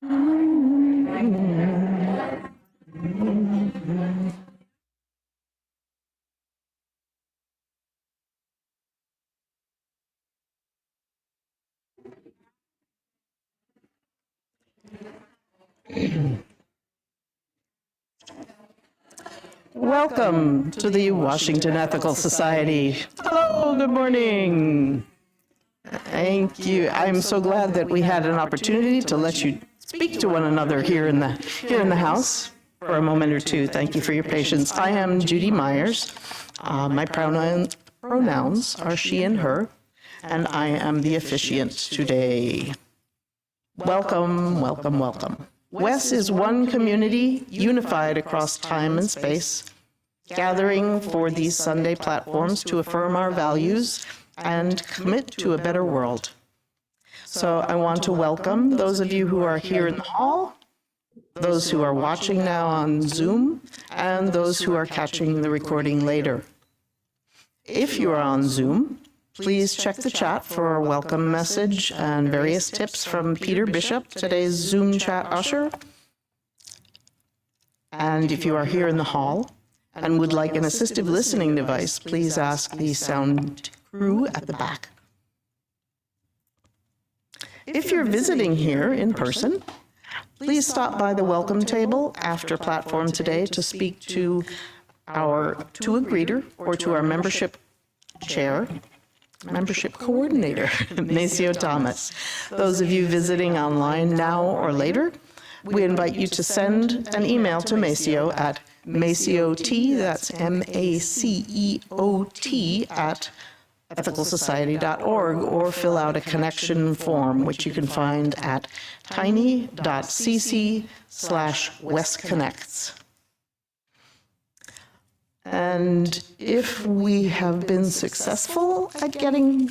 Welcome to the Washington Ethical Society. Hello, good morning. Thank you. I'm so glad that we had an opportunity to let you speak to one another here in the house for a moment or two. Thank you for your patience. I am Judy Myers. My pronouns are she and her, and I am the officiant today. Welcome, welcome, welcome. WES is one community unified across time and space, gathering for these Sunday platforms to affirm our values and commit to a better world. So I want to welcome those of you who are here in the hall, those who are watching now on Zoom, and those who are catching the recording later. If you are on Zoom, please check the chat for a welcome message and various tips from Peter Bishop, today's Zoom chat usher. And if you are here in the hall and would like an assistive listening device, please ask the sound crew at the back. If you're visiting here in person, please stop by the welcome table after platform today to speak to a greeter or to our membership coordinator, Maceo Thomas. Those of you visiting online now or later, we invite you to send an email to Maceo at maceot, that's M-A-C-E-O-T, at ethicalsociety.org, or fill out a connection form, which you can find at tiny.cc/wesconnects. And if we have been successful at getting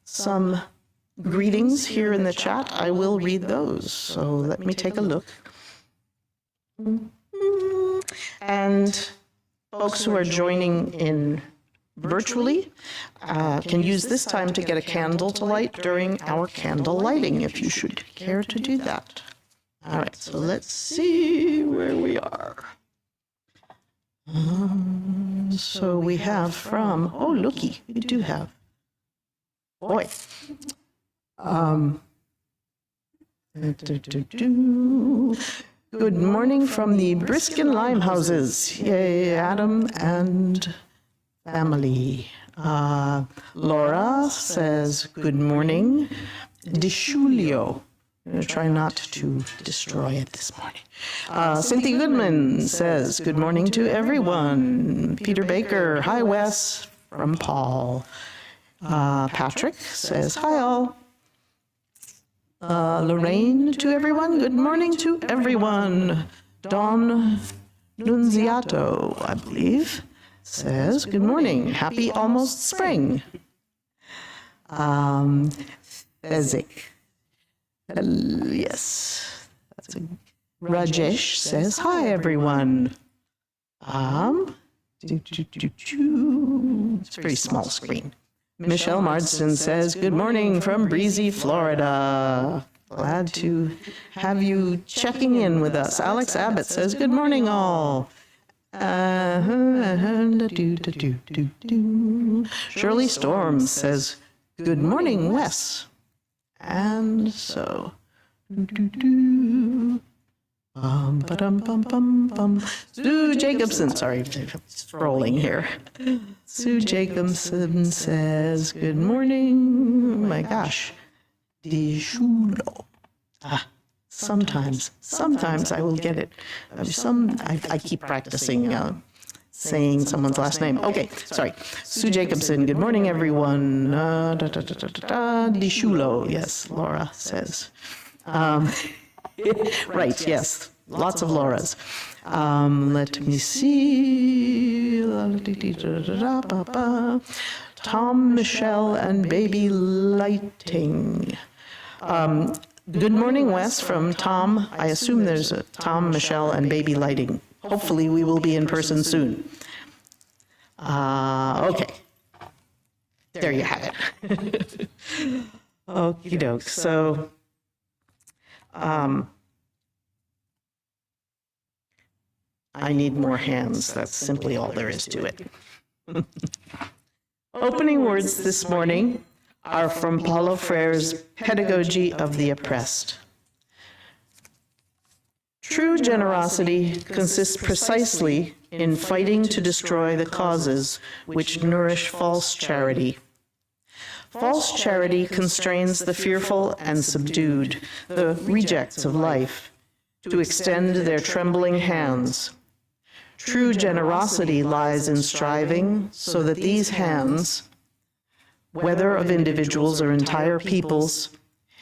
some greetings here in the chat, I will read those. So let me take a look. And folks who are joining in virtually can use this time to get a candle to light during our candle lighting, if you should care to do that. All right, so let's see where we are. So we have from, oh, looky, we do have, boy. Good morning from the Briskin Limehouses. Yay, Adam and family. Laura says, good morning. DeShulio. I'm going to try not to destroy it this morning. Cynthia Goodman says, good morning to everyone. Peter Baker, hi Wes, from Paul. Patrick says, hi all. Lorraine, to everyone, good morning to everyone. Dawn Nunziato, I believe, says, good morning, happy almost spring. Fezzik. Yes, that's a, Rajesh says, hi everyone. It's a very small screen. Michelle Marsden says, good morning from breezy Florida. Glad to have you checking in with us. Alex Abbott says, good morning all. Shirley Storm says, good morning, Wes. And so, Sue Jacobson, sorry, scrolling here. Sue Jacobson says, good morning. My gosh, DiShulo. Sometimes I will get it. I keep practicing saying someone's last name. Okay, sorry. Sue Jacobson, good morning, everyone. DiShulo, yes, Laura says. Right, yes, lots of Lauras. Let me see. Tom, Michelle, and Baby Lighting. Good morning, Wes, from Tom. I assume there's a Tom, Michelle, and Baby Lighting. Hopefully we will be in person soon. Okay. There you have it. Okie doke. So I need more hands. That's simply all there is to it. Opening words this morning are from Paulo Freire's Pedagogy of the Oppressed. True generosity consists precisely in fighting to destroy the causes which nourish false charity. False charity constrains the fearful and subdued, the rejects of life, to extend their trembling hands. True generosity lies in striving so that these hands, whether of individuals or entire peoples,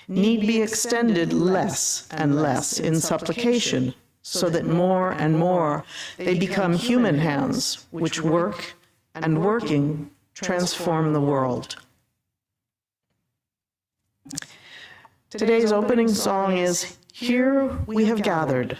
need be extended less and less in supplication, so that more and more they become human hands which work and working transform the world. Today's opening song is Here We Have Gathered.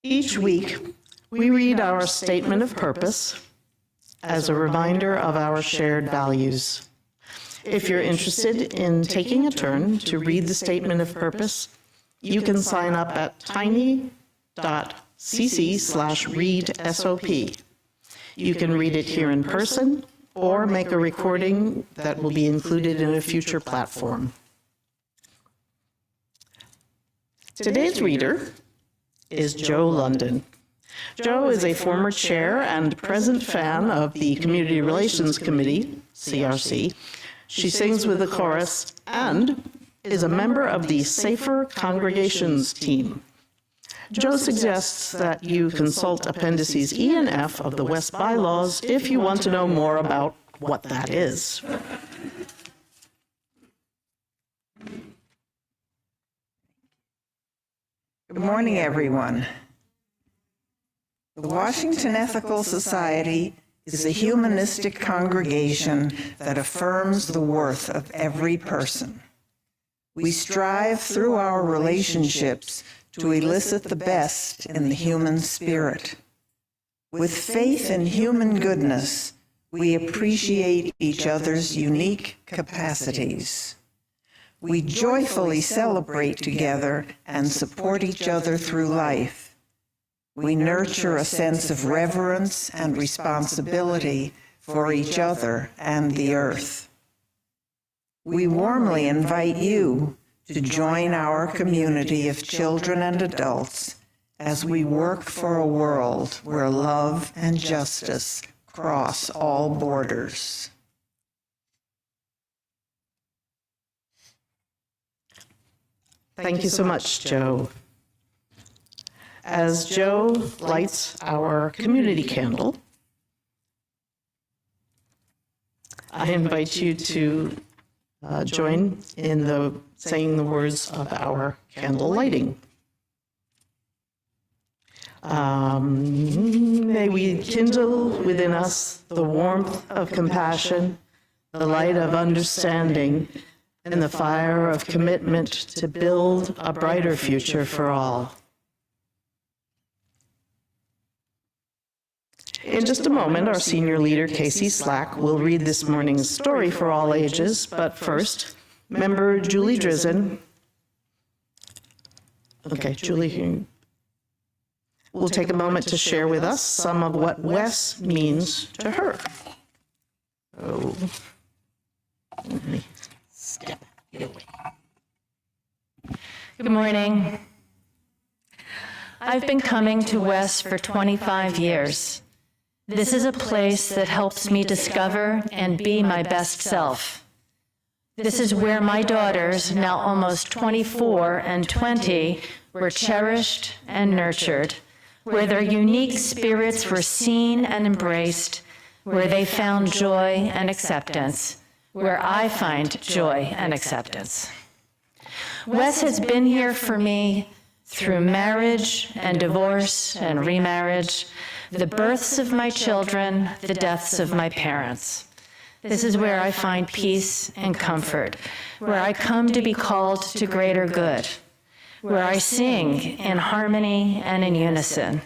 Each week, we read our statement of purpose as a reminder of our shared values. If you're interested in taking a turn to read the statement of purpose, you can sign up at tiny.cc/readsop. You can read it here in person or make a recording that will be included in a future platform. Today's reader is Joe London. Joe is a former chair and present fan of the Community Relations Committee, CRC. She sings with the chorus and is a member of the Safer Congregations team. Joe suggests that you consult Appendices E and F of the West Bylaws if you want to know more about what that is. Good morning, everyone. The Washington Ethical Society is a humanistic congregation that affirms the worth of every person. We strive through our relationships to elicit the best in the human spirit. With faith in human goodness, we appreciate each other's unique capacities. We joyfully celebrate together and support each other through life. We nurture a sense of reverence and responsibility for each other and the earth. We warmly invite you to join our community of children and adults as we work for a world where love and justice cross all borders. Thank you so much, Joe. As Joe lights our community candle, I invite you to join in saying the words of our candle lighting. May we kindle within us the warmth of compassion, the light of understanding, and the fire of commitment to build a brighter future for all. In just a moment, our senior leader, Casey Slack, will read this morning's story for all ages, but first, member Julie Drizzen. Okay, Julie will take a moment to share with us some of what Wes means to her. Oh, let me step away. Good morning. I've been coming to Wes for 25 years. This is a place that helps me discover and be my best self. This is where my daughters, now almost 24 and 20, were cherished and nurtured, where their unique spirits were seen and embraced, where they found joy and acceptance, where I find joy and acceptance. Wes has been here for me through marriage and divorce and remarriage, the births of my children, the deaths of my parents. This is where I find peace and comfort, where I come to be called to greater good, where I sing in harmony and in unison,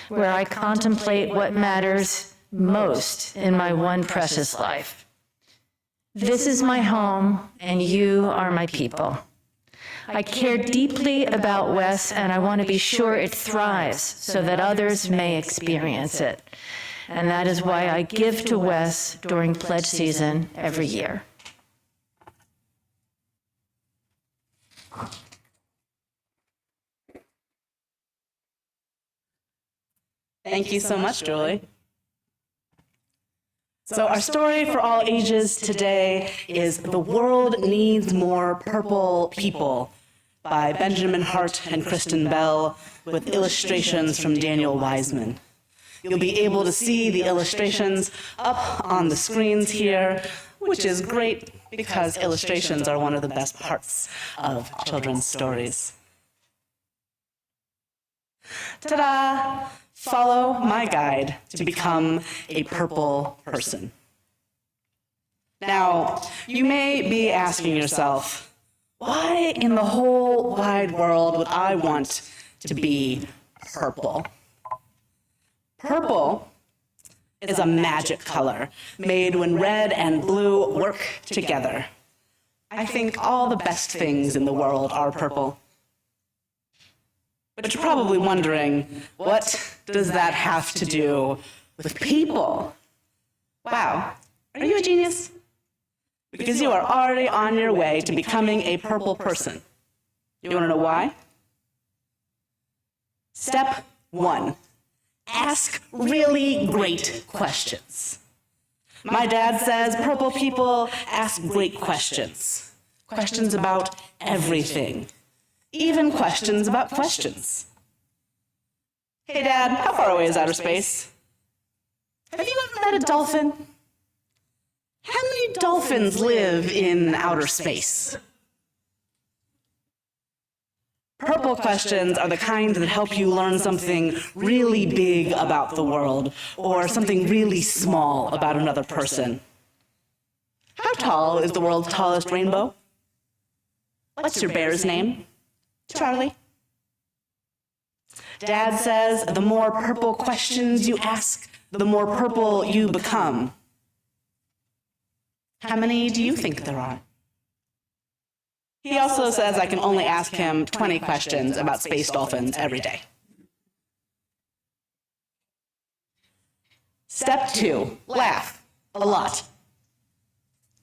where I contemplate what matters most in my one precious life. This is my home, and you are my people. I care deeply about Wes, and I want to be sure it thrives so that others may experience it. And that is why I give to Wes during pledge season every year. Thank you so much, Julie. So our story for all ages today is The World Needs More Purple People by Benjamin Hart and Kristen Bell, with illustrations from Daniel Wiseman. You'll be able to see the illustrations up on the screens here, which is great because illustrations are one of the best parts of children's stories. Ta-da! Follow my guide to become a purple person. Now, you may be asking yourself, why in the whole wide world would I want to be purple? Purple is a magic color made when red and blue work together. I think all the best things in the world are purple. But you're probably wondering, what does that have to do with people? Wow, are you a genius? Because you are already on your way to becoming a purple person. You want to know why? Step 1, ask really great questions. My dad says purple people ask great questions. Questions about everything. Even questions about questions. Hey, Dad, how far away is outer space? Have you ever met a dolphin? How many dolphins live in outer space? Purple questions are the kind that help you learn something really big about the world, or something really small about another person. How tall is the world's tallest rainbow? What's your bear's name? Charlie. Dad says the more purple questions you ask, the more purple you become. How many do you think there are? He also says I can only ask him 20 questions about space dolphins every day. Step 2, laugh a lot.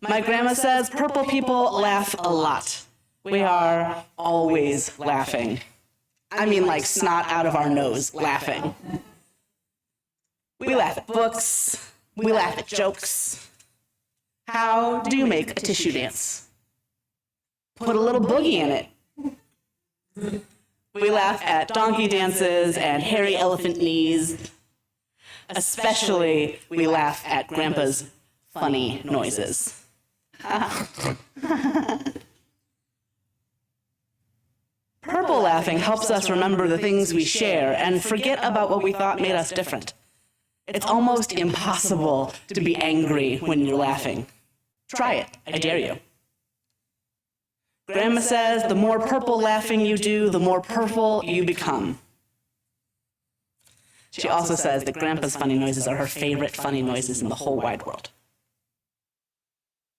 My grandma says purple people laugh a lot. We are always laughing. I mean like snot out of our nose laughing. We laugh at books. We laugh at jokes. How do you make a tissue dance? Put a little boogie in it. We laugh at donkey dances and hairy elephant knees. Especially, we laugh at Grandpa's funny noises. Purple laughing helps us remember the things we share and forget about what we thought made us different. It's almost impossible to be angry when you're laughing. Try it, I dare you. Grandma says the more purple laughing you do, the more purple you become. She also says that Grandpa's funny noises are her favorite funny noises in the whole wide world.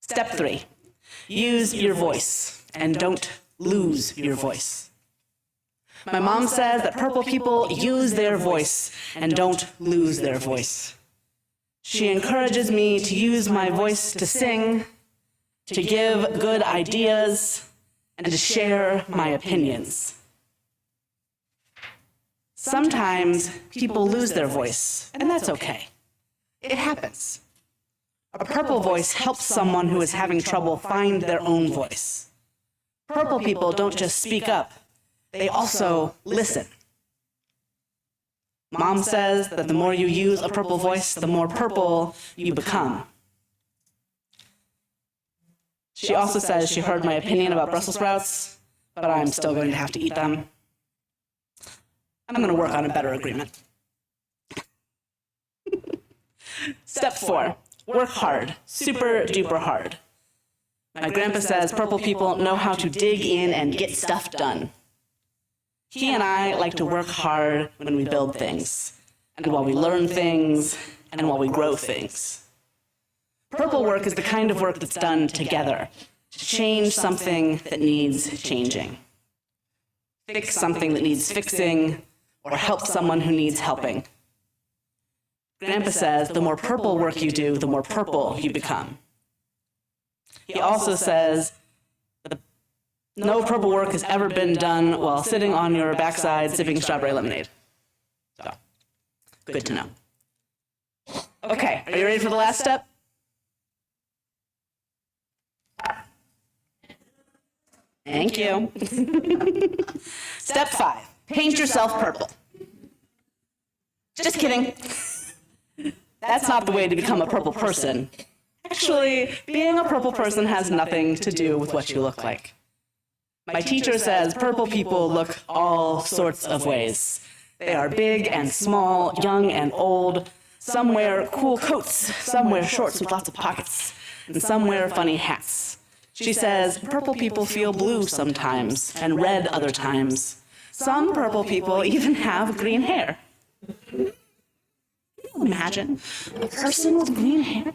Step 3, use your voice and don't lose your voice. My mom says that purple people use their voice and don't lose their voice. She encourages me to use my voice to sing, to give good ideas, and to share my opinions. Sometimes people lose their voice, and that's okay. It happens. A purple voice helps someone who is having trouble find their own voice. Purple people don't just speak up, they also listen. Mom says that the more you use a purple voice, the more purple you become. She also says she heard my opinion about Brussels sprouts, but I'm still going to have to eat them. I'm going to work on a better agreement. Step 4, work hard, super duper hard. My grandpa says purple people know how to dig in and get stuff done. He and I like to work hard when we build things, and while we learn things, and while we grow things. Purple work is the kind of work that's done together to change something that needs changing, fix something that needs fixing, or help someone who needs helping. Grandpa says the more purple work you do, the more purple you become. He also says that no purple work has ever been done while sitting on your backside sipping strawberry lemonade. So, good to know. Okay, are you ready for the last step? Thank you. Step 5, paint yourself purple. Just kidding. That's not the way to become a purple person. Actually, being a purple person has nothing to do with what you look like. My teacher says purple people look all sorts of ways. They are big and small, young and old. Some wear cool coats, some wear shorts with lots of pockets, and some wear funny hats. She says purple people feel blue sometimes and red other times. Some purple people even have green hair. Can you imagine a person with green hair?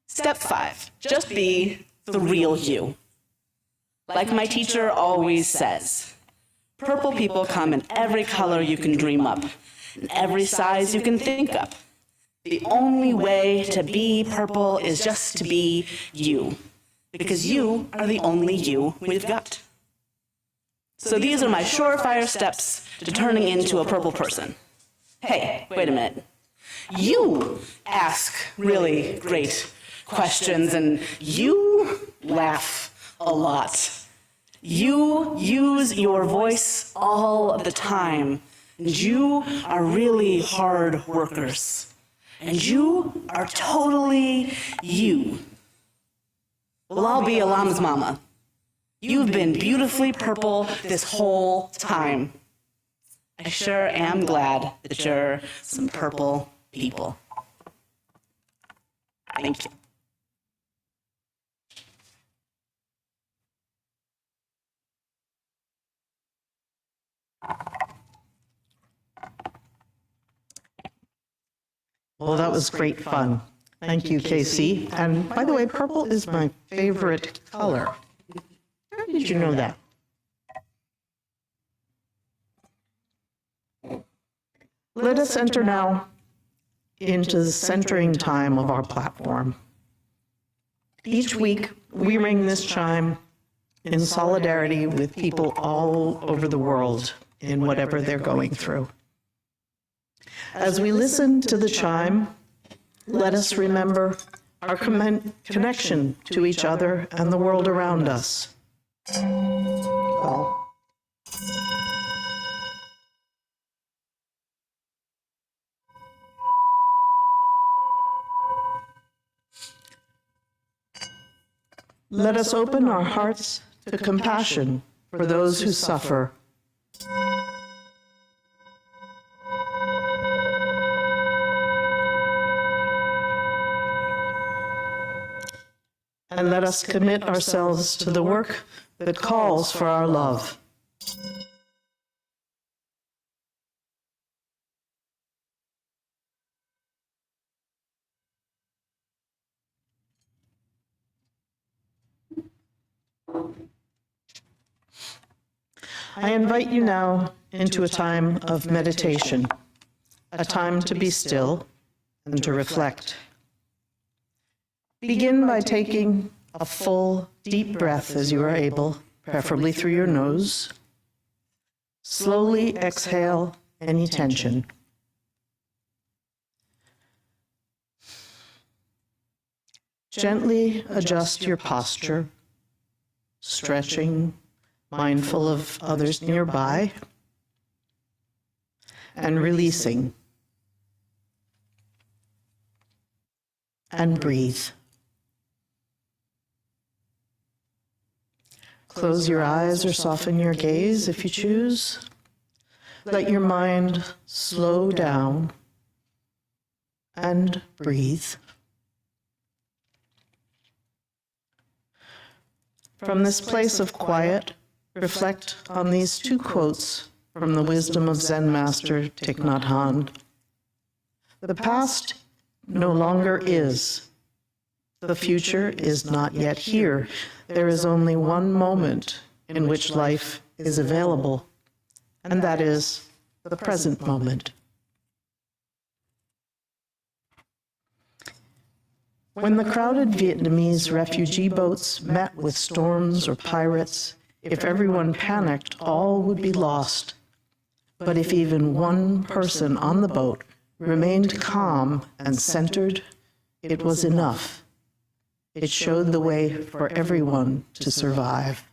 Step 5, just be the real you. Like my teacher always says, purple people come in every color you can dream up, in every size you can think up. The only way to be purple is just to be you, because you are the only you we've got. So these are my surefire steps to turning into a purple person. Hey, wait a minute. You ask really great questions and you laugh a lot. You use your voice all the time, and you are really hard workers. And you are totally you. Well, I'll be Alam's mama. You've been beautifully purple this whole time. I sure am glad that you're some purple people. Thank you. Well, that was great fun. Thank you, Casey. And by the way, purple is my favorite color. How did you know that? Let us enter now into the centering time of our platform. Each week, we ring this chime in solidarity with people all over the world in whatever they're going through. As we listen to the chime, let us remember our connection to each other and the world around us. Well, let us open our hearts to compassion for those who suffer. And let us commit ourselves to the work that calls for our love. I invite you now into a time of meditation, a time to be still and to reflect. Begin by taking a full, deep breath as you are able, preferably through your nose. Slowly exhale any tension. Gently adjust your posture, stretching, mindful of others nearby, and releasing. And breathe. Close your eyes or soften your gaze if you choose. Let your mind slow down and breathe. From this place of quiet, reflect on these two quotes from the wisdom of Zen master Thich Nhat Hanh. The past no longer is. The future is not yet here. There is only one moment in which life is available, and that is the present moment. When the crowded Vietnamese refugee boats met with storms or pirates, if everyone panicked, all would be lost. But if even one person on the boat remained calm and centered, it was enough. It showed the way for everyone to survive.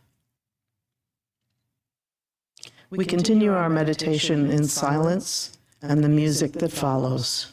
We continue our meditation in silence and the music that follows.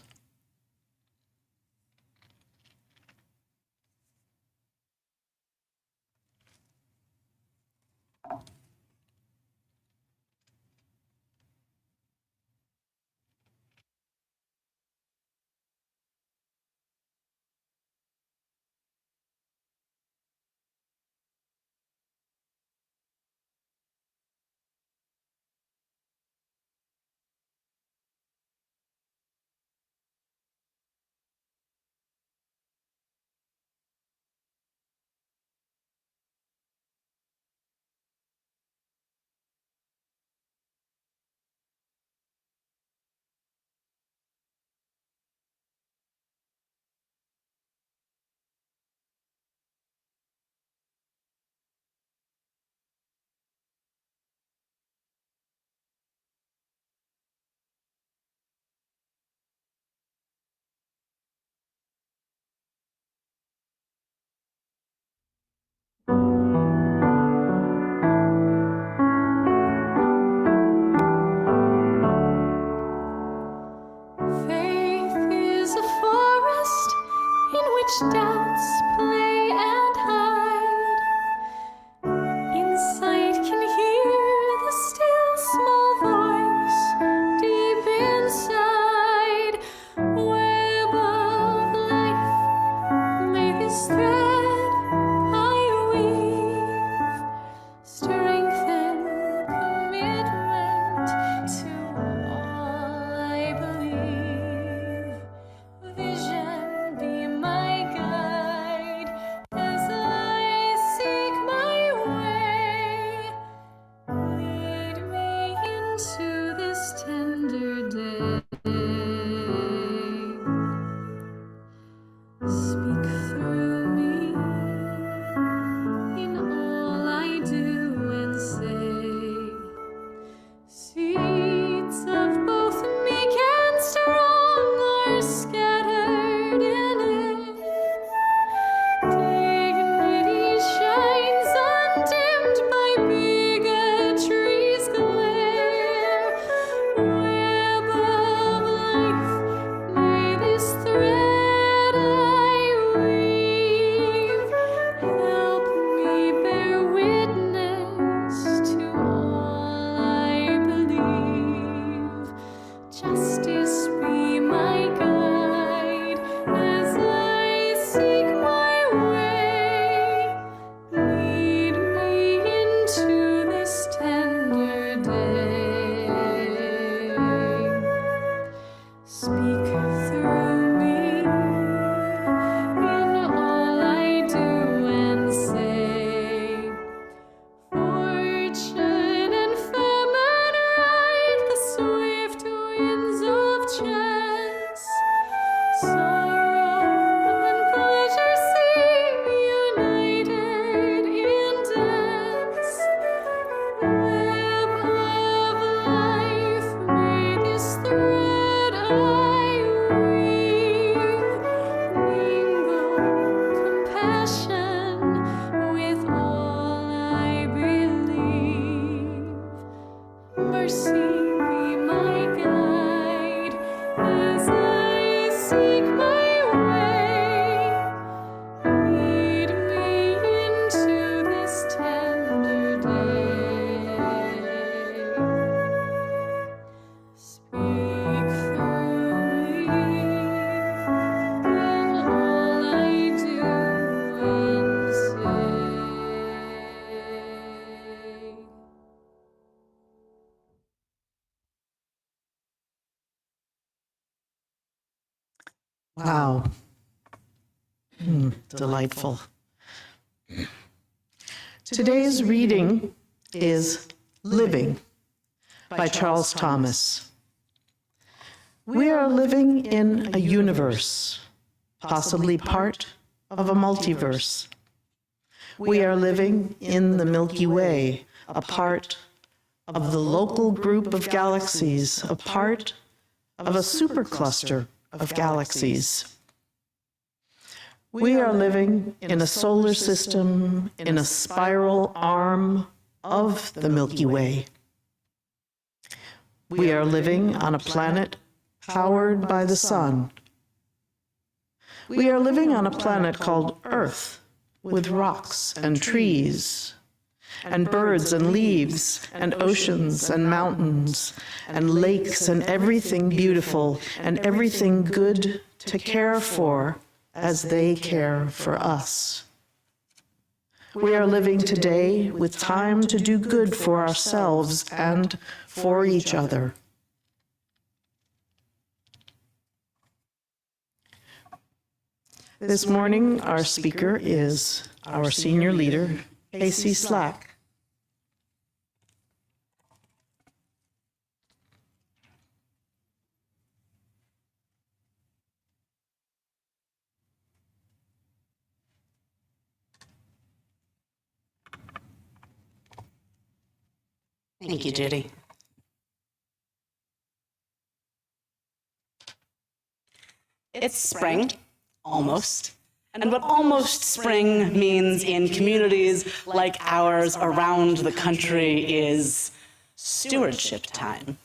Faith is a forest in which doubts play and hide. Insight can hear the still small voice deep inside. Web of life, may this thread I weave strengthen commitment Speak through me, in all I do and say. Wow. Delightful. Today's reading is Living by Charles Thomas. We are living in a universe, possibly part of a multiverse. We are living in the Milky Way, a part of the local group of galaxies, a part of a supercluster of galaxies. We are living in a solar system, in a spiral arm of the Milky Way. We are living on a planet powered by the sun. We are living on a planet called Earth, with rocks and trees, and birds and leaves, and oceans and mountains, and lakes and everything beautiful, and everything good to care for as they care for us. We are living today with time to do good for ourselves and for each other. This morning, our speaker is our senior leader, Casey Slack. Thank you, Judy. It's spring, almost. And what almost spring means in communities like ours around the country is stewardship time.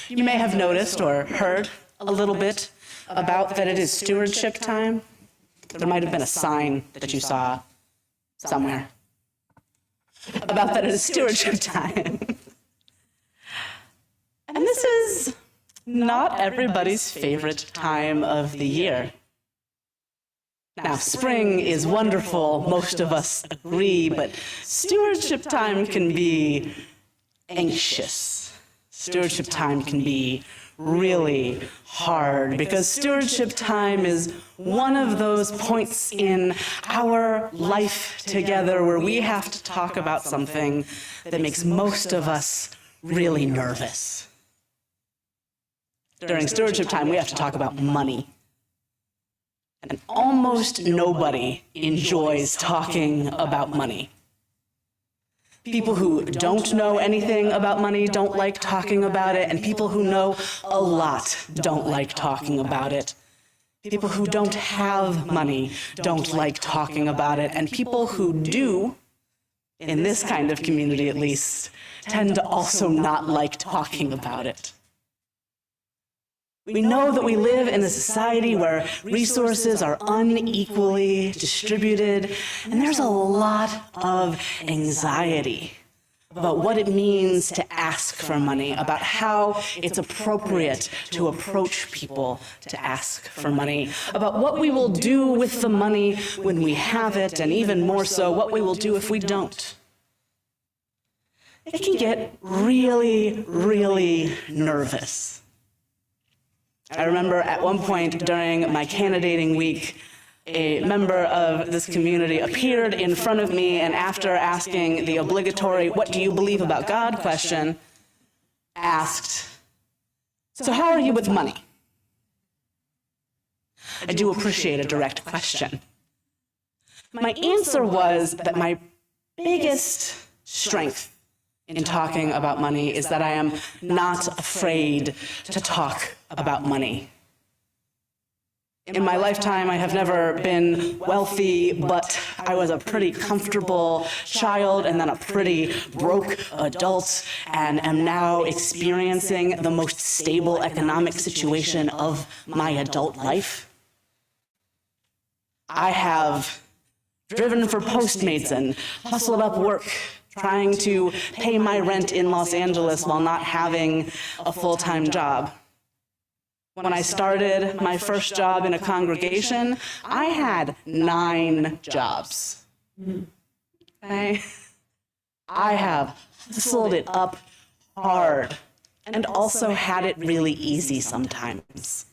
You may have noticed or heard a little bit about that it is stewardship time. There might have been a sign that you saw somewhere about that it is stewardship time. And this is not everybody's favorite time of the year. Now, spring is wonderful, most of us agree, but stewardship time can be anxious. Stewardship time can be really hard because stewardship time is one of those points in our life together where we have to talk about something that makes most of us really nervous. During stewardship time, we have to talk about money. And almost nobody enjoys talking about money. People who don't know anything about money don't like talking about it, and people who know a lot don't like talking about it. People who don't have money don't like talking about it, and people who do, in this kind of community at least, tend to also not like talking about it. We know that we live in a society where resources are unequally distributed, and there's a lot of anxiety about what it means to ask for money, about how it's appropriate to approach people to ask for money, about what we will do with the money when we have it, and even more so, what we will do if we don't. It can get really, really nervous. I remember at one point during my candidating week, a member of this community appeared in front of me, and after asking the obligatory, "What do you believe about God?" question, asked, "So how are you with money?" I do appreciate a direct question. My answer was that my biggest strength in talking about money is that I am not afraid to talk about money. In my lifetime, I have never been wealthy, but I was a pretty comfortable child and then a pretty broke adult, and am now experiencing the most stable economic situation of my adult life. I have driven for Postmates and hustled up work, trying to pay my rent in Los Angeles while not having a full-time job. When I started my first job in a congregation, I had 9 jobs. Okay? I have hustled it up hard and also had it really easy sometimes.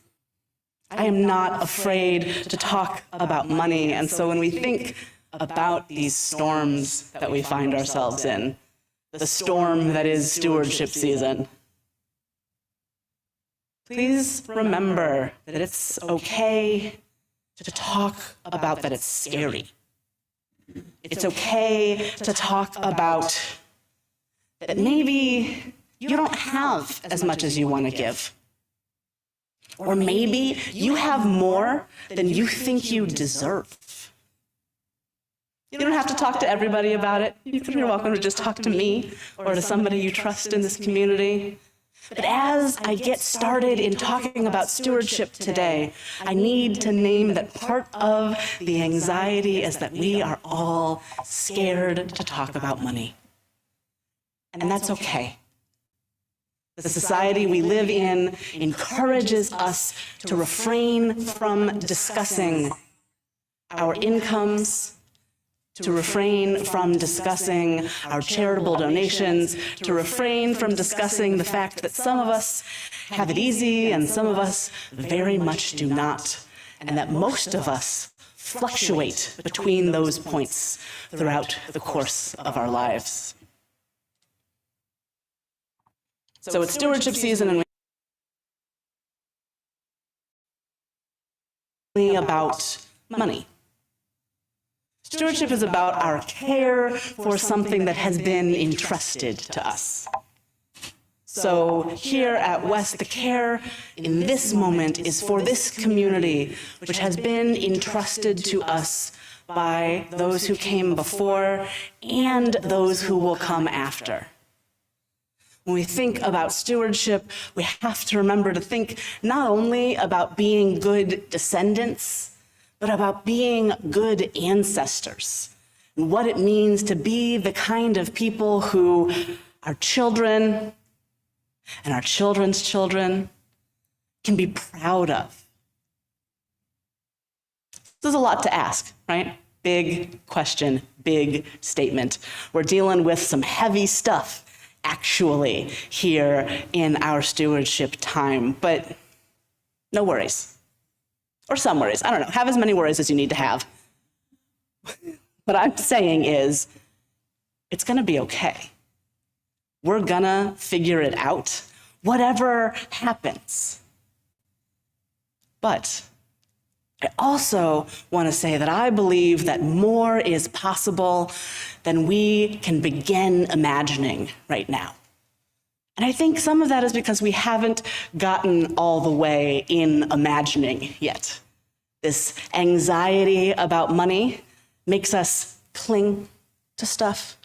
I am not afraid to talk about money, and so when we think about these storms that we find ourselves in, the storm that is stewardship season, please remember that it's okay to talk about that it's scary. It's okay to talk about that maybe you don't have as much as you want to give. Or maybe you have more than you think you deserve. You don't have to talk to everybody about it. You're welcome to just talk to me or to somebody you trust in this community. But as I get started in talking about stewardship today, I need to name that part of the anxiety is that we are all scared to talk about money. And that's okay. The society we live in encourages us to refrain from discussing our incomes, to refrain from discussing our charitable donations, to refrain from discussing the fact that some of us have it easy and some of us very much do not, and that most of us fluctuate between those points throughout the course of our lives. So it's stewardship season, and we're about money. Stewardship is about our care for something that has been entrusted to us. So here at West, the care in this moment is for this community, which has been entrusted to us by those who came before and those who will come after. When we think about stewardship, we have to remember to think not only about being good descendants, but about being good ancestors, and what it means to be the kind of people who our children and our children's children can be proud of. This is a lot to ask, right? Big question, big statement. We're dealing with some heavy stuff actually here in our stewardship time, but no worries. Or some worries, I don't know, have as many worries as you need to have. What I'm saying is, it's gonna be okay. We're gonna figure it out, whatever happens. But I also want to say that I believe that more is possible than we can begin imagining right now. And I think some of that is because we haven't gotten all the way in imagining yet. This anxiety about money makes us cling to stuff.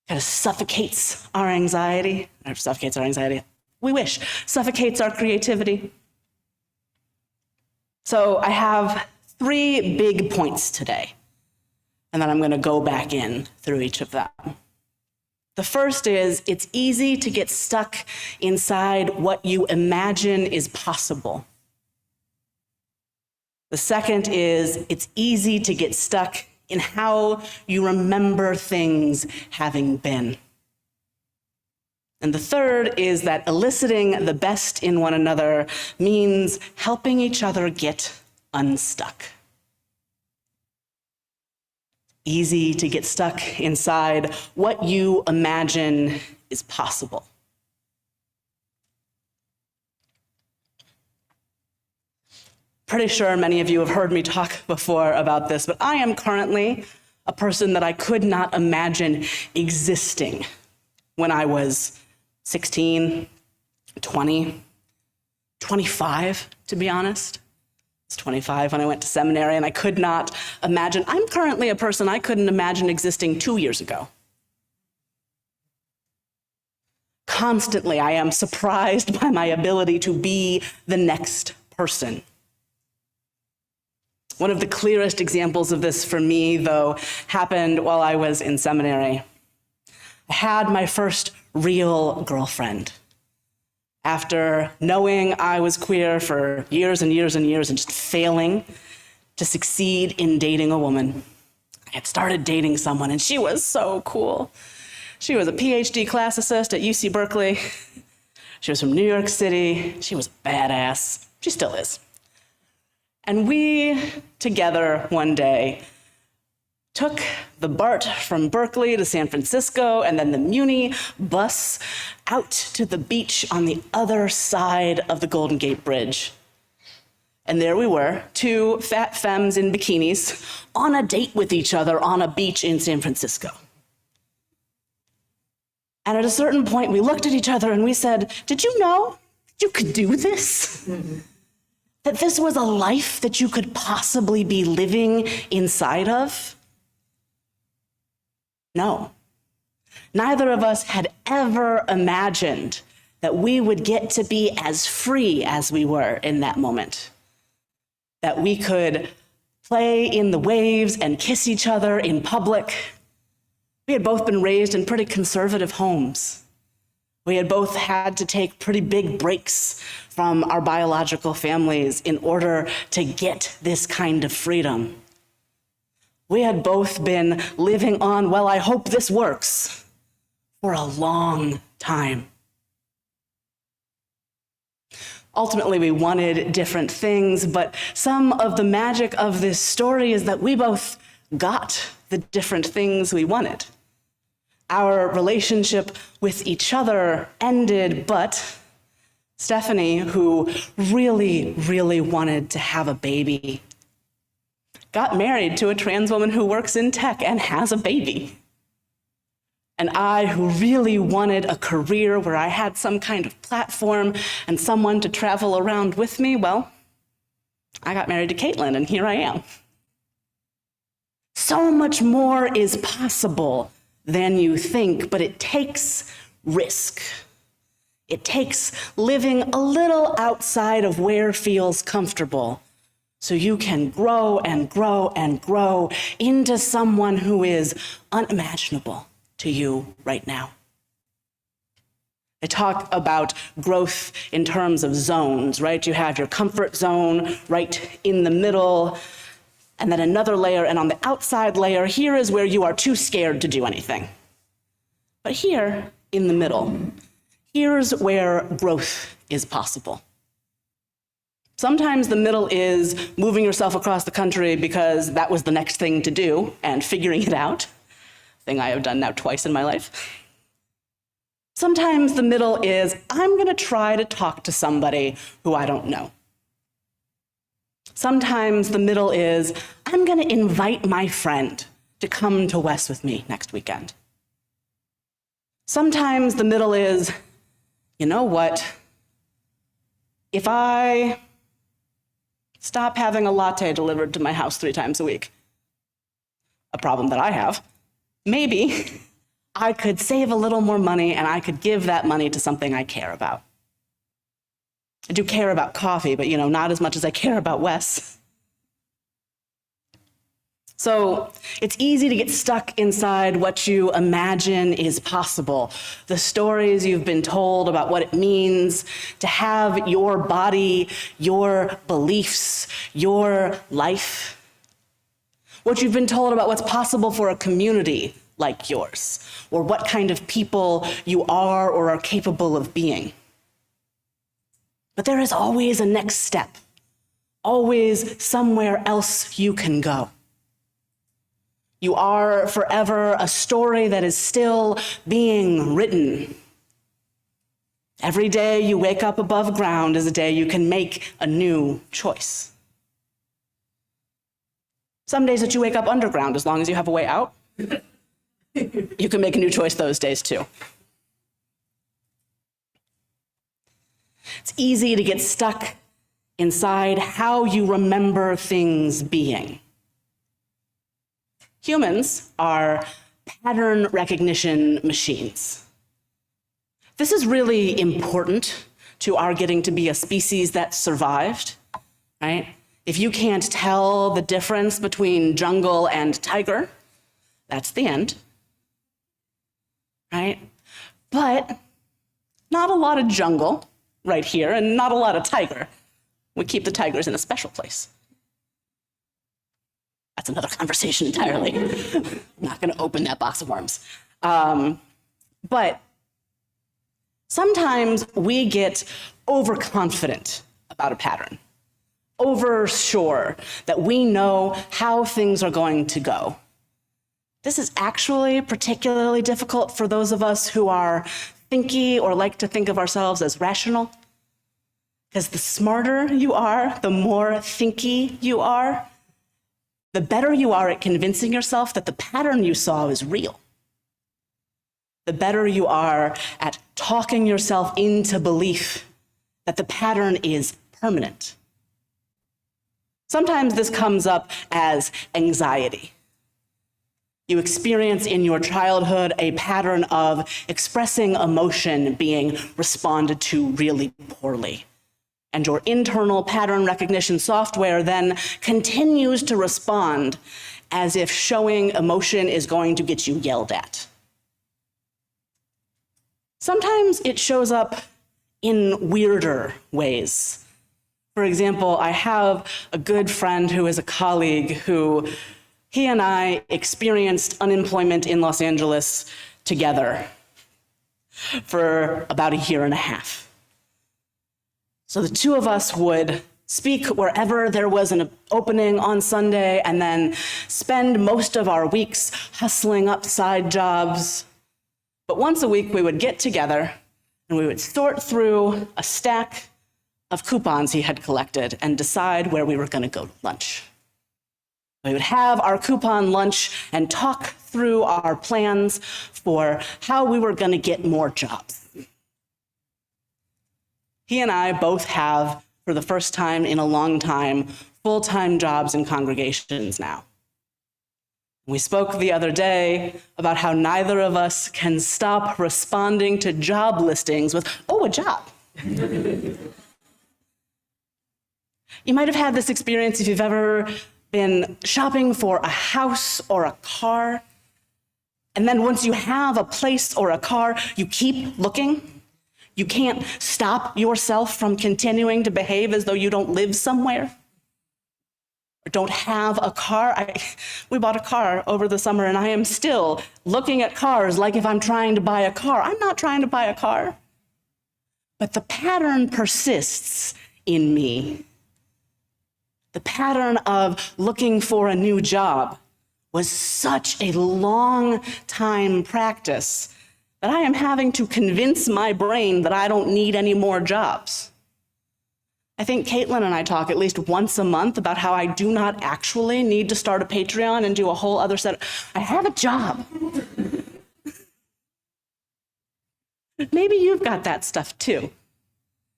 Kind of suffocates our anxiety. Or suffocates our anxiety. We wish. Suffocates our creativity. So I have 3 big points today, and then I'm going to go back in through each of them. The first is, it's easy to get stuck inside what you imagine is possible. The second is, it's easy to get stuck in how you remember things having been. And the third is that eliciting the best in one another means helping each other get unstuck. Easy to get stuck inside what you imagine is possible. Pretty sure many of you have heard me talk before about this, but I am currently a person that I could not imagine existing when I was 16, 20, 25, to be honest. I was 25 when I went to seminary, and I could not imagine. I'm currently a person I couldn't imagine existing 2 years ago. Constantly, I am surprised by my ability to be the next person. One of the clearest examples of this for me, though, happened while I was in seminary. I had my first real girlfriend. After knowing I was queer for years and years and years and just failing to succeed in dating a woman, I had started dating someone, and she was so cool. She was a PhD classicist at UC Berkeley. She was from New York City. She was badass. She still is. And we, together one day, took the BART from Berkeley to San Francisco and then the Muni bus out to the beach on the other side of the Golden Gate Bridge. And there we were, two fat femmes in bikinis on a date with each other on a beach in San Francisco. And at a certain point, we looked at each other and we said, did you know you could do this? That this was a life that you could possibly be living inside of? No. Neither of us had ever imagined that we would get to be as free as we were in that moment. That we could play in the waves and kiss each other in public. We had both been raised in pretty conservative homes. We had both had to take pretty big breaks from our biological families in order to get this kind of freedom. We had both been living on, well, I hope this works, for a long time. Ultimately, we wanted different things, but some of the magic of this story is that we both got the different things we wanted. Our relationship with each other ended, but Stephanie, who really, really wanted to have a baby, got married to a trans woman who works in tech and has a baby. And I, who really wanted a career where I had some kind of platform and someone to travel around with me, well, I got married to Caitlin, and here I am. So much more is possible than you think, but it takes risk. It takes living a little outside of where feels comfortable so you can grow and grow and grow into someone who is unimaginable to you right now. I talk about growth in terms of zones, right? You have your comfort zone right in the middle, and then another layer, and on the outside layer, here is where you are too scared to do anything. But here, in the middle, here's where growth is possible. Sometimes the middle is moving yourself across the country because that was the next thing to do and figuring it out, thing I have done now twice in my life. Sometimes the middle is, I'm gonna try to talk to somebody who I don't know. Sometimes the middle is, I'm gonna invite my friend to come to Wes with me next weekend. Sometimes the middle is, you know what? If I stop having a latte delivered to my house 3 times a week, a problem that I have, maybe I could save a little more money and I could give that money to something I care about. I do care about coffee, but not as much as I care about Wes. So it's easy to get stuck inside what you imagine is possible, the stories you've been told about what it means to have your body, your beliefs, your life. What you've been told about what's possible for a community like yours, or what kind of people you are or are capable of being. But there is always a next step, always somewhere else you can go. You are forever a story that is still being written. Every day you wake up above ground is a day you can make a new choice. Some days that you wake up underground, as long as you have a way out, you can make a new choice those days too. It's easy to get stuck inside how you remember things being. Humans are pattern recognition machines. This is really important to our getting to be a species that survived, right? If you can't tell the difference between jungle and tiger, that's the end, right? But not a lot of jungle right here and not a lot of tiger. We keep the tigers in a special place. That's another conversation entirely. I'm not going to open that box of worms. But sometimes we get overconfident about a pattern, oversure that we know how things are going to go. This is actually particularly difficult for those of us who are thinky or like to think of ourselves as rational. Because the smarter you are, the more thinky you are, the better you are at convincing yourself that the pattern you saw is real. The better you are at talking yourself into belief that the pattern is permanent. Sometimes this comes up as anxiety. You experience in your childhood a pattern of expressing emotion being responded to really poorly. And your internal pattern recognition software then continues to respond as if showing emotion is going to get you yelled at. Sometimes it shows up in weirder ways. For example, I have a good friend who is a colleague who he and I experienced unemployment in Los Angeles together for about a year and a half. So the two of us would speak wherever there was an opening on Sunday and then spend most of our weeks hustling up side jobs. But once a week we would get together and we would sort through a stack of coupons he had collected and decide where we were going to go to lunch. We would have our coupon lunch and talk through our plans for how we were going to get more jobs. He and I both have, for the first time in a long time, full-time jobs in congregations now. We spoke the other day about how neither of us can stop responding to job listings with, "Oh, a job." You might have had this experience if you've ever been shopping for a house or a car, and then once you have a place or a car, you keep looking. You can't stop yourself from continuing to behave as though you don't live somewhere or don't have a car. We bought a car over the summer, and I am still looking at cars like if I'm trying to buy a car. I'm not trying to buy a car. But the pattern persists in me. The pattern of looking for a new job was such a long time practice that I am having to convince my brain that I don't need any more jobs. I think Caitlin and I talk at least once a month about how I do not actually need to start a Patreon and do a whole other set. I have a job. Maybe you've got that stuff too.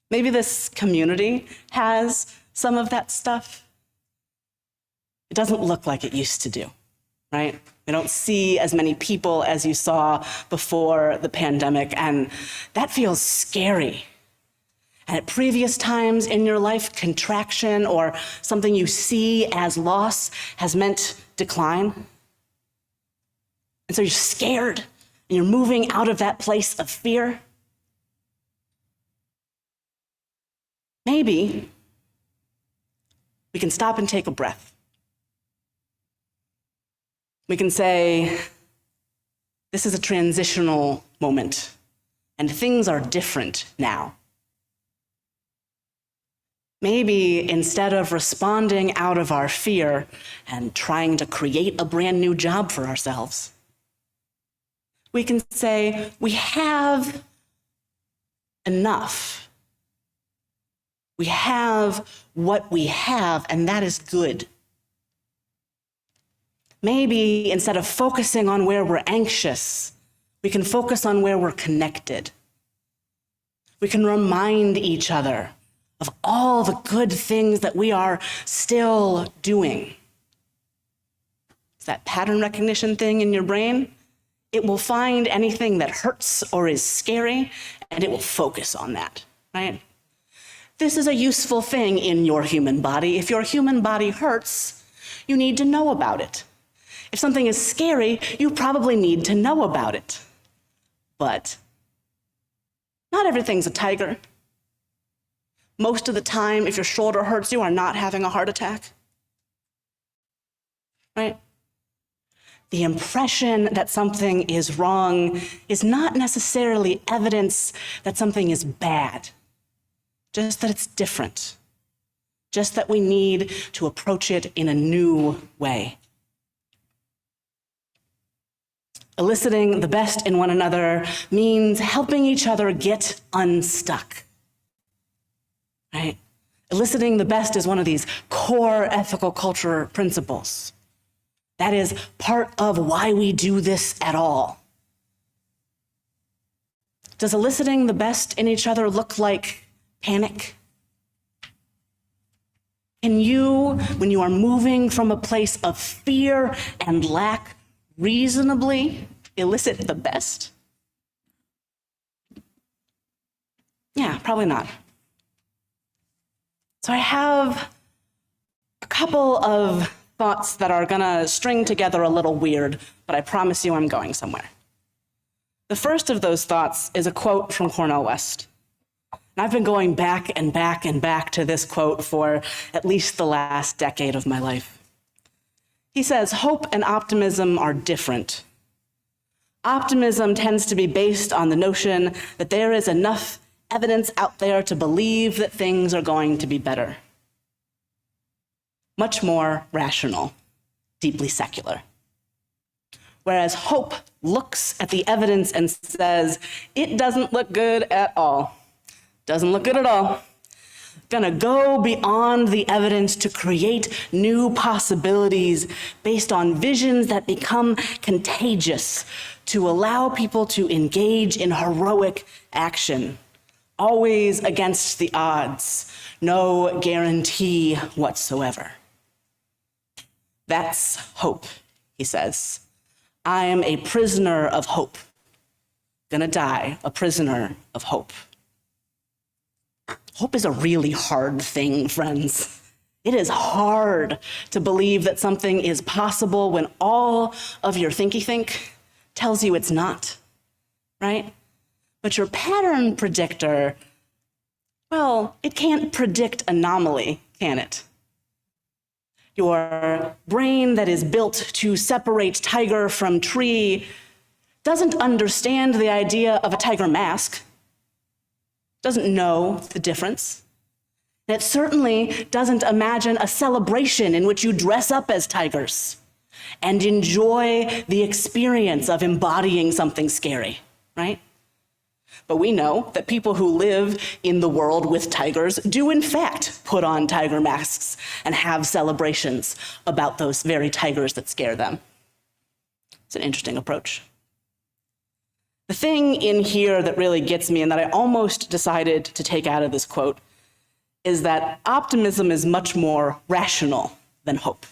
Maybe this community has some of that stuff. It doesn't look like it used to do, right? We don't see as many people as you saw before the pandemic, and that feels scary. And at previous times in your life, contraction or something you see as loss has meant decline. And so you're scared, and you're moving out of that place of fear. Maybe we can stop and take a breath. We can say, this is a transitional moment, and things are different now. Maybe instead of responding out of our fear and trying to create a brand new job for ourselves, we can say, we have enough. We have what we have, and that is good. Maybe instead of focusing on where we're anxious, we can focus on where we're connected. We can remind each other of all the good things that we are still doing. It's that pattern recognition thing in your brain. It will find anything that hurts or is scary, and it will focus on that, right? This is a useful thing in your human body. If your human body hurts, you need to know about it. If something is scary, you probably need to know about it. But not everything's a tiger. Most of the time, if your shoulder hurts, you are not having a heart attack. Right? The impression that something is wrong is not necessarily evidence that something is bad, just that it's different, just that we need to approach it in a new way. Eliciting the best in one another means helping each other get unstuck, right? Eliciting the best is one of these core ethical culture principles. That is part of why we do this at all. Does eliciting the best in each other look like panic? Can you, when you are moving from a place of fear and lack, reasonably elicit the best? Yeah, probably not. So I have a couple of thoughts that are gonna string together a little weird, but I promise you I'm going somewhere. The first of those thoughts is a quote from Cornel West. And I've been going back and back and back to this quote for at least the last decade of my life. He says, "Hope and optimism are different. Optimism tends to be based on the notion that there is enough evidence out there to believe that things are going to be better. Much more rational, deeply secular. Whereas hope looks at the evidence and says, it doesn't look good at all. Doesn't look good at all. Gonna go beyond the evidence to create new possibilities based on visions that become contagious, to allow people to engage in heroic action, always against the odds, no guarantee whatsoever. That's hope," he says. "I am a prisoner of hope. Gonna die a prisoner of hope." Hope is a really hard thing, friends. It is hard to believe that something is possible when all of your thinky-think tells you it's not, right? But your pattern predictor, well, it can't predict anomaly, can it? Your brain that is built to separate tiger from tree doesn't understand the idea of a tiger mask, doesn't know the difference. And it certainly doesn't imagine a celebration in which you dress up as tigers and enjoy the experience of embodying something scary, right? But we know that people who live in the world with tigers do in fact put on tiger masks and have celebrations about those very tigers that scare them. It's an interesting approach. The thing in here that really gets me and that I almost decided to take out of this quote is that optimism is much more rational than hope.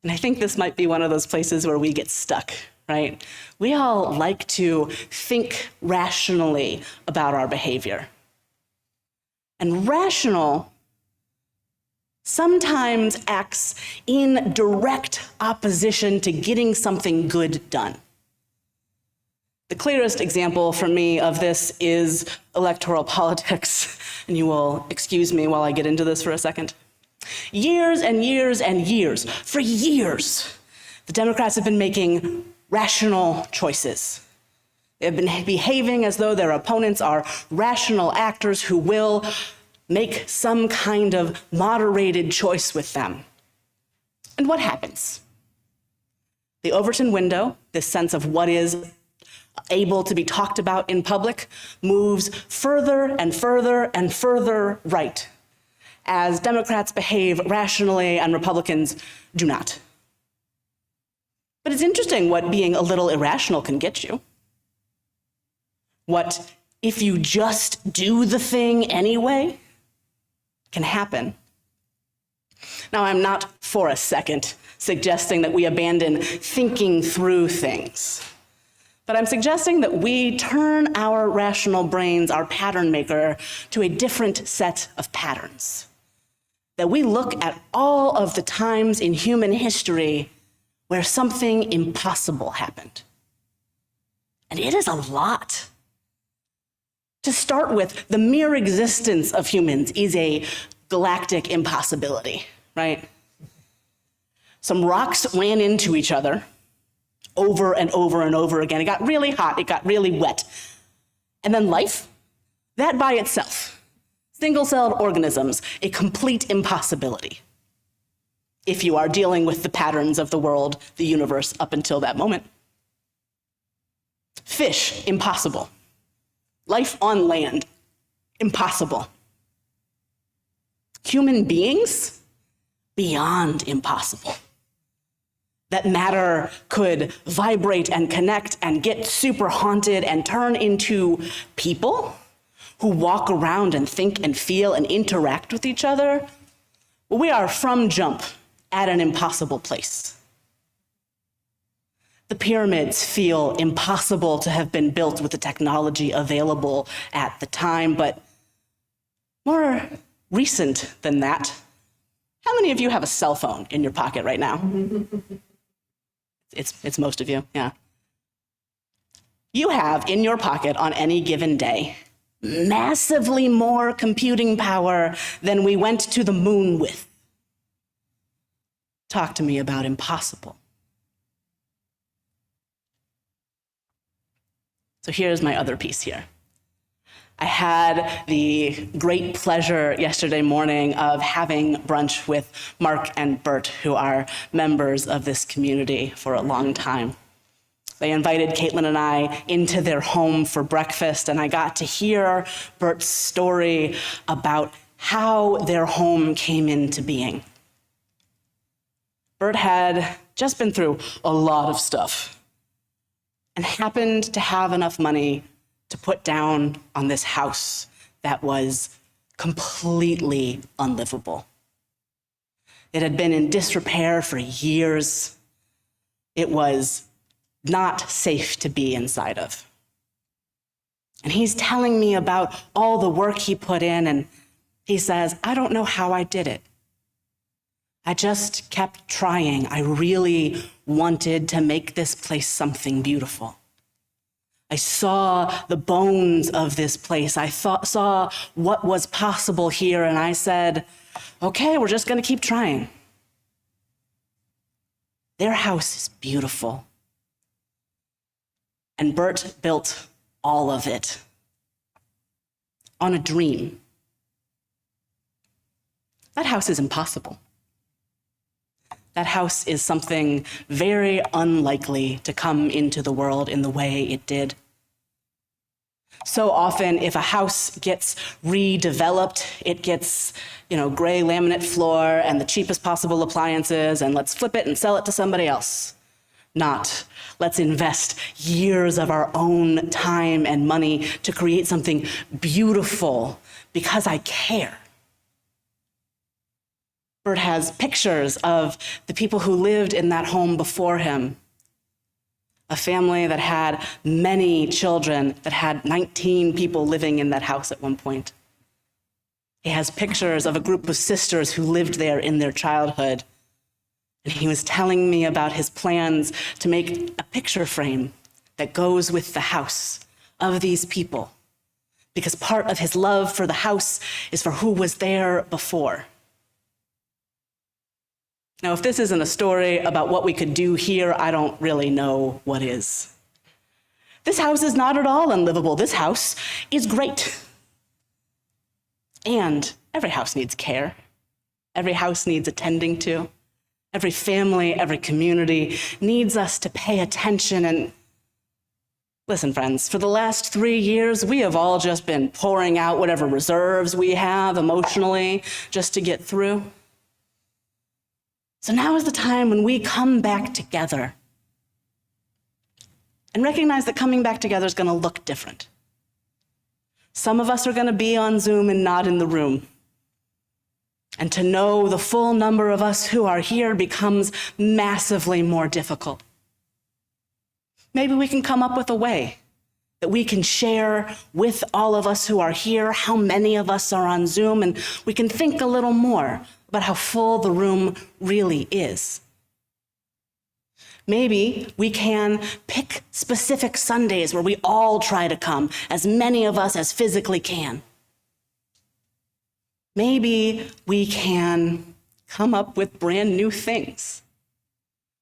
And I think this might be one of those places where we get stuck, right? We all like to think rationally about our behavior. And rational sometimes acts in direct opposition to getting something good done. The clearest example for me of this is electoral politics, and you will excuse me while I get into this for a second. Years and years and years, for years, the Democrats have been making rational choices. They've been behaving as though their opponents are rational actors who will make some kind of moderated choice with them. And what happens? The Overton window, this sense of what is able to be talked about in public, moves further and further and further right, as Democrats behave rationally and Republicans do not. But it's interesting what being a little irrational can get you. What, if you just do the thing anyway, can happen. Now, I'm not for a second suggesting that we abandon thinking through things. But I'm suggesting that we turn our rational brains, our pattern maker, to a different set of patterns. That we look at all of the times in human history where something impossible happened. And it is a lot. To start with, the mere existence of humans is a galactic impossibility, right? Some rocks ran into each other over and over and over again. It got really hot, it got really wet. And then life, that by itself, single-celled organisms, a complete impossibility. If you are dealing with the patterns of the world, the universe, up until that moment. Fish, impossible. Life on land, impossible. Human beings, beyond impossible. That matter could vibrate and connect and get super haunted and turn into people who walk around and think and feel and interact with each other. Well, we are from jump at an impossible place. The pyramids feel impossible to have been built with the technology available at the time, but more recent than that, how many of you have a cell phone in your pocket right now? It's most of you, yeah. You have in your pocket on any given day massively more computing power than we went to the moon with. Talk to me about impossible. So here's my other piece here. I had the great pleasure yesterday morning of having brunch with Mark and Bert, who are members of this community for a long time. They invited Caitlin and I into their home for breakfast, and I got to hear Bert's story about how their home came into being. Bert had just been through a lot of stuff and happened to have enough money to put down on this house that was completely unlivable. It had been in disrepair for years. It was not safe to be inside of. And he's telling me about all the work he put in, and he says, I don't know how I did it. I just kept trying. I really wanted to make this place something beautiful. I saw the bones of this place. I saw what was possible here, and I said, okay, we're just going to keep trying. Their house is beautiful. And Bert built all of it on a dream. That house is impossible. That house is something very unlikely to come into the world in the way it did. So often, if a house gets redeveloped, it gets, gray laminate floor and the cheapest possible appliances, and let's flip it and sell it to somebody else. Not, let's invest years of our own time and money to create something beautiful because I care. Bert has pictures of the people who lived in that home before him. A family that had many children, that had 19 people living in that house at one point. He has pictures of a group of sisters who lived there in their childhood. And he was telling me about his plans to make a picture frame that goes with the house of these people. Because part of his love for the house is for who was there before. Now, if this isn't a story about what we could do here, I don't really know what is. This house is not at all unlivable. This house is great. And every house needs care. Every house needs attending to. Every family, every community needs us to pay attention. And listen, friends, for the last 3 years, we have all just been pouring out whatever reserves we have emotionally just to get through. So now is the time when we come back together and recognize that coming back together is going to look different. Some of us are going to be on Zoom and not in the room. And to know the full number of us who are here becomes massively more difficult. maybe we can come up with a way that we can share with all of us who are here how many of us are on Zoom, and we can think a little more about how full the room really is. Maybe we can pick specific Sundays where we all try to come, as many of us as physically can. Maybe we can come up with brand new things.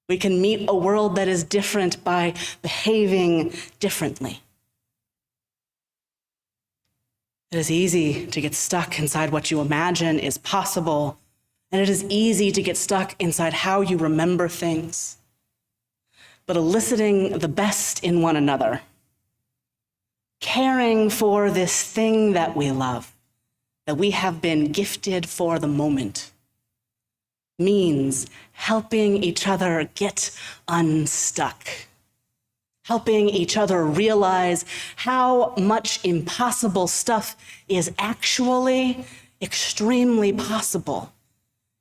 We can meet a world that is different by behaving differently. It is easy to get stuck inside what you imagine is possible, and it is easy to get stuck inside how you remember things. But eliciting the best in one another, caring for this thing that we love, that we have been gifted for the moment, means helping each other get unstuck, helping each other realize how much impossible stuff is actually extremely possible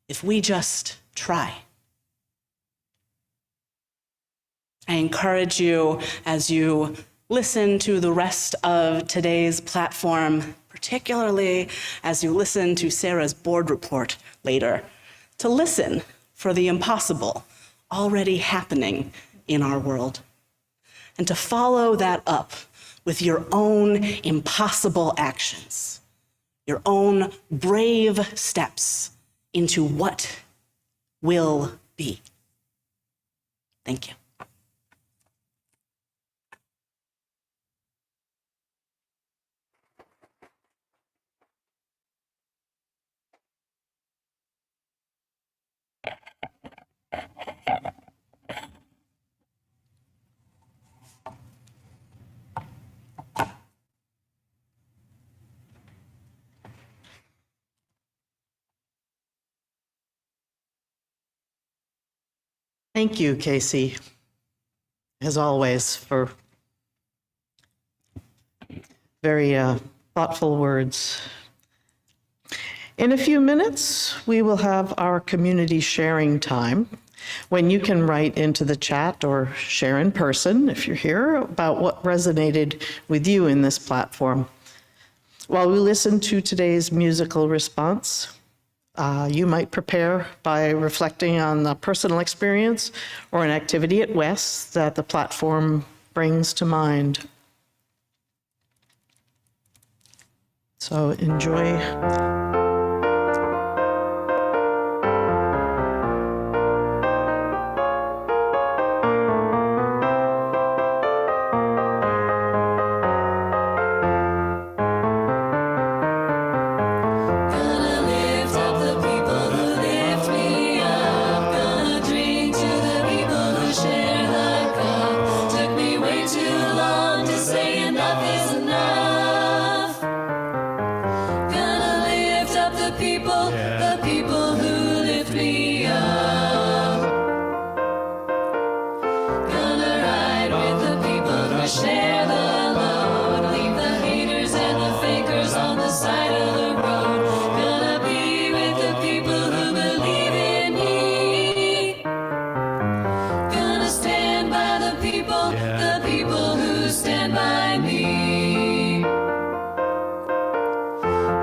if we just try. I encourage you, as you listen to the rest of today's platform, particularly as you listen to Sarah's board report later, to listen for the impossible already happening in our world, and to follow that up with your own impossible actions, your own brave steps into what will be. Thank you. Thank you, Casey, as always, for very thoughtful words. In a few minutes, we will have our community sharing time, when you can write into the chat or share in person, if you're here, about what resonated with you in this platform. While we listen to today's musical response, you might prepare by reflecting on the personal experience or an activity at West that the platform brings to mind. So enjoy.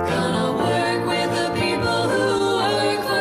Gonna work with the people who work for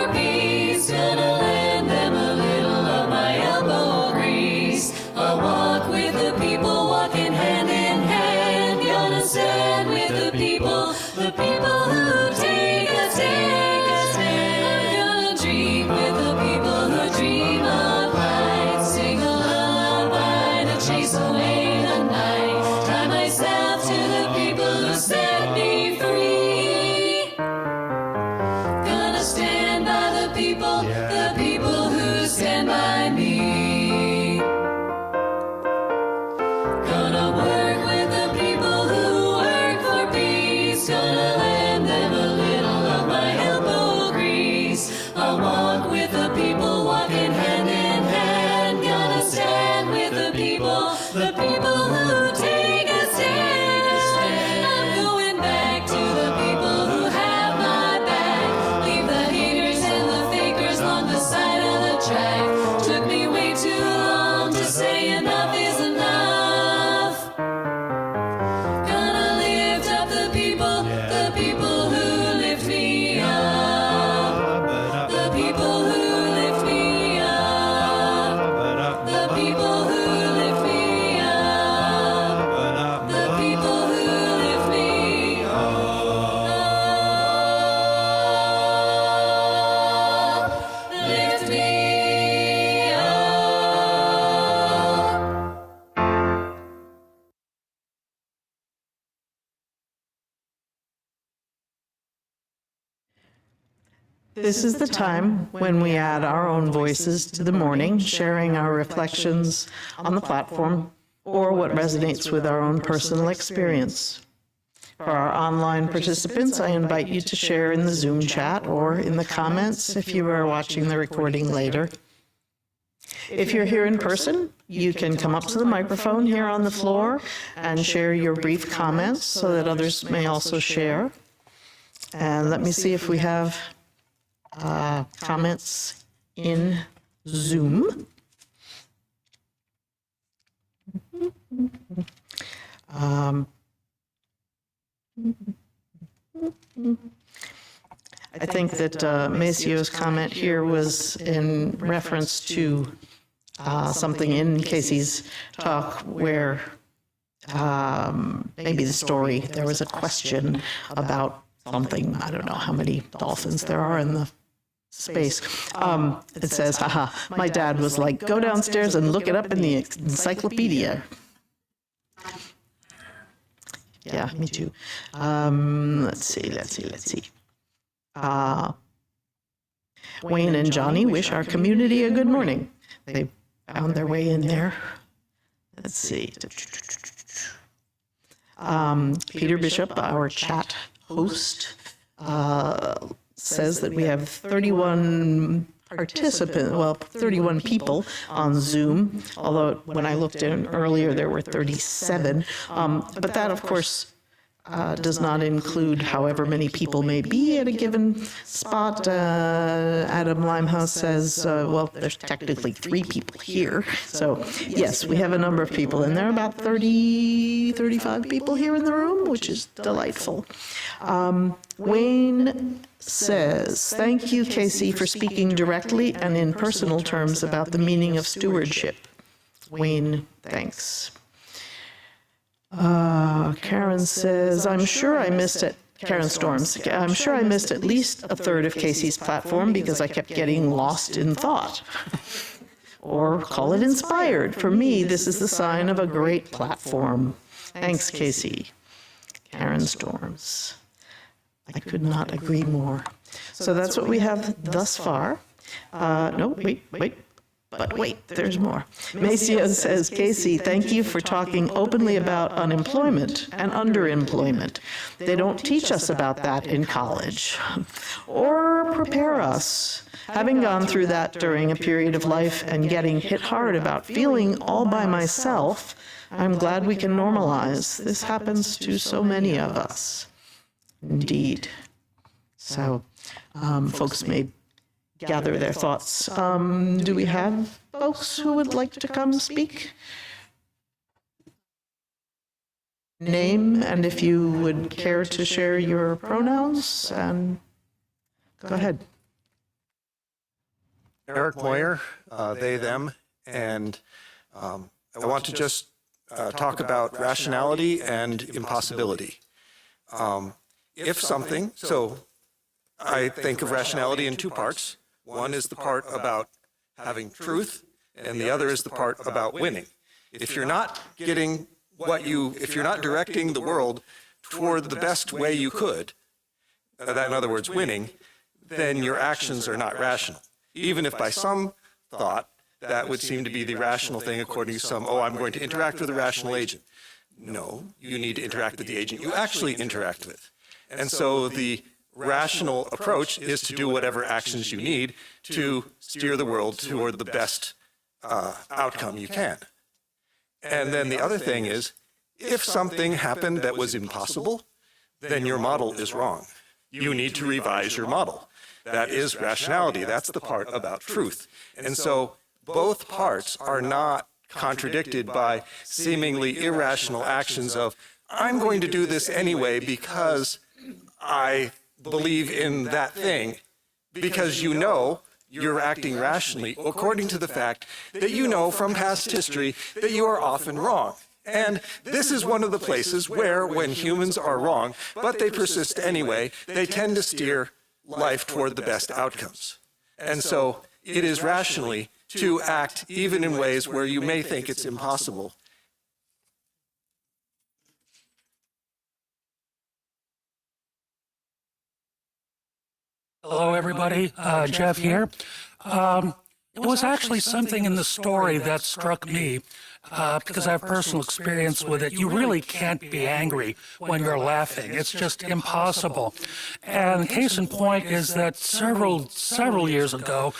This is the time when we add our own voices to the morning, sharing our reflections on the platform or what resonates with our own personal experience. For our online participants, I invite you to share in the Zoom chat or in the comments if you are watching the recording later. If you're here in person, you can come up to the microphone here on the floor and share your brief comments so that others may also share. And let me see if we have comments in Zoom. I think that Macio's comment here was in reference to something in Casey's talk where maybe the story, there was a question about something, I don't know how many dolphins there are in the space. It says, haha, my dad was like, go downstairs and look it up in the encyclopedia. Yeah, me too. Let's see. Wayne and Johnny wish our community a good morning. They found their way in there. Let's see. Peter Bishop, our chat host, says that we have 31 participants, well, 31 people on Zoom, although when I looked in earlier, there were 37. But that, of course, does not include however many people may be at a given spot. Adam Limehouse says, well, there's technically 3 people here. So, yes, we have a number of people, and there are about 35 people here in the room, which is delightful. Wayne says, thank you, Casey, for speaking directly and in personal terms about the meaning of stewardship. Wayne, thanks. Karen says, I'm sure I missed it. Karen Storms, I'm sure I missed at least a third of Casey's platform because I kept getting lost in thought. Or call it inspired. For me, this is the sign of a great platform. Thanks, Casey. Karen Storms. I could not agree more. So that's what we have thus far. No, wait, there's more. Maceo says, Casey, thank you for talking openly about unemployment and underemployment. They don't teach us about that in college or prepare us. Having gone through that during a period of life and getting hit hard about feeling all by myself, I'm glad we can normalize. This happens to so many of us. Indeed. So, folks may gather their thoughts. Do we have folks who would like to come speak? Name, and if you would care to share your pronouns, and go ahead. Eric Moyer, they, them, and I want to just talk about rationality and impossibility. If something, so I think of rationality in 2 parts. One is the part about having truth, and the other is the part about winning. If you're not getting if you're not directing the world toward the best way you could, that in other words, winning, then your actions are not rational. Even if by some thought that would seem to be the rational thing according to some, oh, I'm going to interact with a rational agent. No, you need to interact with the agent you actually interact with. And so the rational approach is to do whatever actions you need to steer the world toward the best outcome you can. And then the other thing is, if something happened that was impossible, then your model is wrong. You need to revise your model. That is rationality. That's the part about truth. And so both parts are not contradicted by seemingly irrational actions of, I'm going to do this anyway because I believe in that thing, because you know you're acting rationally according to the fact that you know from past history that you are often wrong. And this is one of the places where, when humans are wrong, but they persist anyway, they tend to steer life toward the best outcomes. And so it is rationally to act even in ways where you may think it's impossible. Hello, everybody. Jeff here. It was actually something in the story that struck me because I have personal experience with it. You really can't be angry when you're laughing. It's just impossible. And case in point is that several years ago,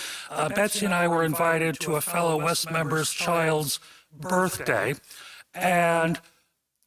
Betsy and I were invited to a fellow West member's child's birthday. And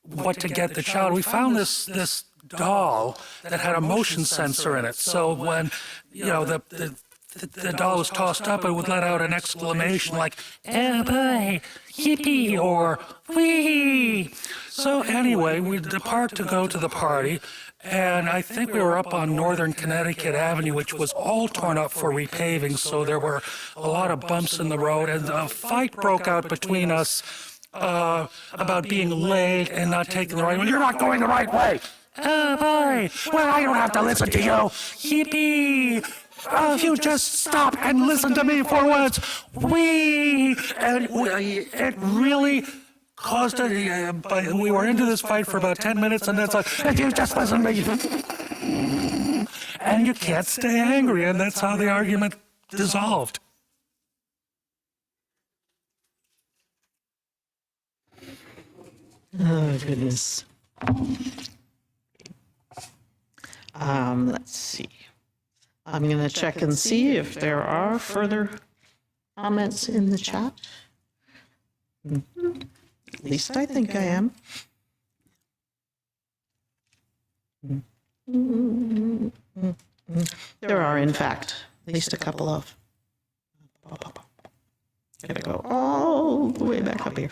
what to get the child, we found this doll that had a motion sensor in it. So when, the doll was tossed up, it would let out an exclamation like, "Oh boy, yippee," or "wee." So anyway, we depart to go to the party, and I think we were up on Northern Connecticut Avenue, which was all torn up for repaving, so there were a lot of bumps in the road, and a fight broke out between us about being late and not taking the right way. "You're not going the right way." "Oh boy, well, I don't have to listen to you. Yippee. Oh, if you just stop and listen to me for once." And it really caused we were into this fight for about 10 minutes, and then it's like, "If you just listen to me." And you can't stay angry, and that's how the argument dissolved. Oh, goodness. Let's see. I'm going to check and see if there are further comments in the chat. At least I think I am. There are, in fact, at least a couple of. Gotta go all the way back up here.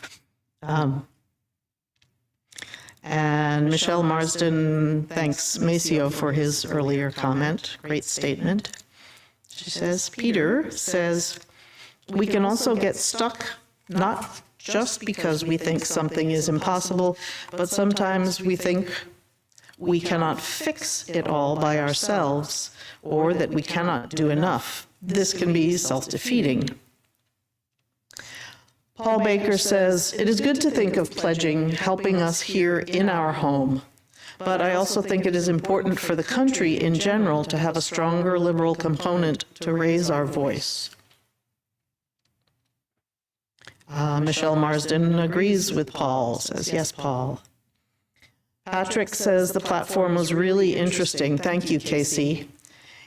And Michelle Marsden thanks Maceo for his earlier comment. Great statement. She says, Peter says, we can also get stuck not just because we think something is impossible, but sometimes we think we cannot fix it all by ourselves or that we cannot do enough. This can be self-defeating. Paul Baker says, it is good to think of pledging helping us here in our home, but I also think it is important for the country in general to have a stronger liberal component to raise our voice. Michelle Marsden agrees with Paul, says, yes, Paul. Patrick says the platform was really interesting. Thank you, Casey.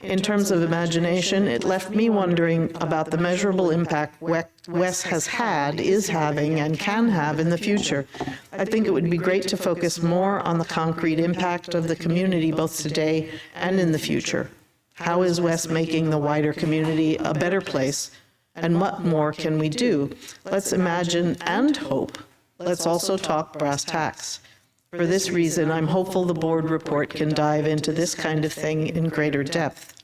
In terms of imagination, it left me wondering about the measurable impact WES has had, is having, and can have in the future. I think it would be great to focus more on the concrete impact of the community both today and in the future. How is WES making the wider community a better place? And what more can we do? Let's imagine and hope. Let's also talk brass tacks. For this reason, I'm hopeful the board report can dive into this kind of thing in greater depth.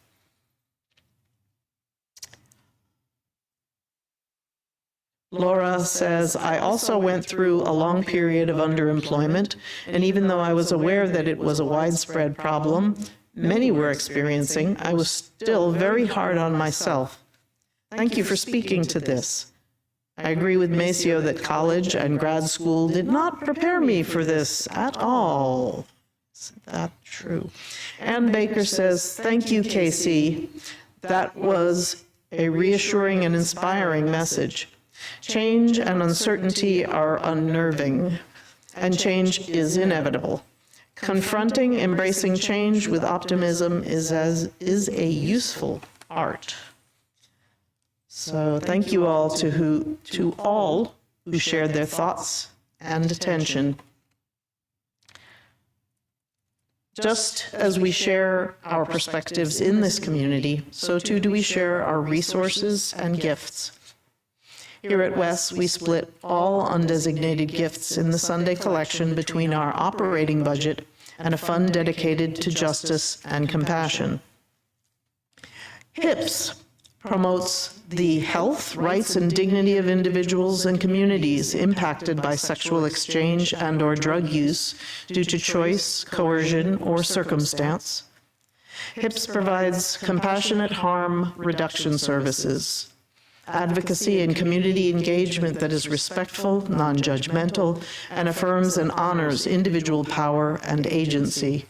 Laura says, I also went through a long period of underemployment, and even though I was aware that it was a widespread problem many were experiencing, I was still very hard on myself. Thank you for speaking to this. I agree with Maceo that college and grad school did not prepare me for this at all. Isn't that true? Ann Baker says, thank you, Casey. That was a reassuring and inspiring message. Change and uncertainty are unnerving, and change is inevitable. Confronting, embracing change with optimism is a useful art. So thank you all to all who shared their thoughts and attention. Just as we share our perspectives in this community, so too do we share our resources and gifts. Here at WES, we split all undesignated gifts in the Sunday collection between our operating budget and a fund dedicated to justice and compassion. HIPS promotes the health, rights, and dignity of individuals and communities impacted by sexual exchange and/or drug use due to choice, coercion, or circumstance. HIPS provides compassionate harm reduction services, advocacy and community engagement that is respectful, non-judgmental, and affirms and honors individual power and agency.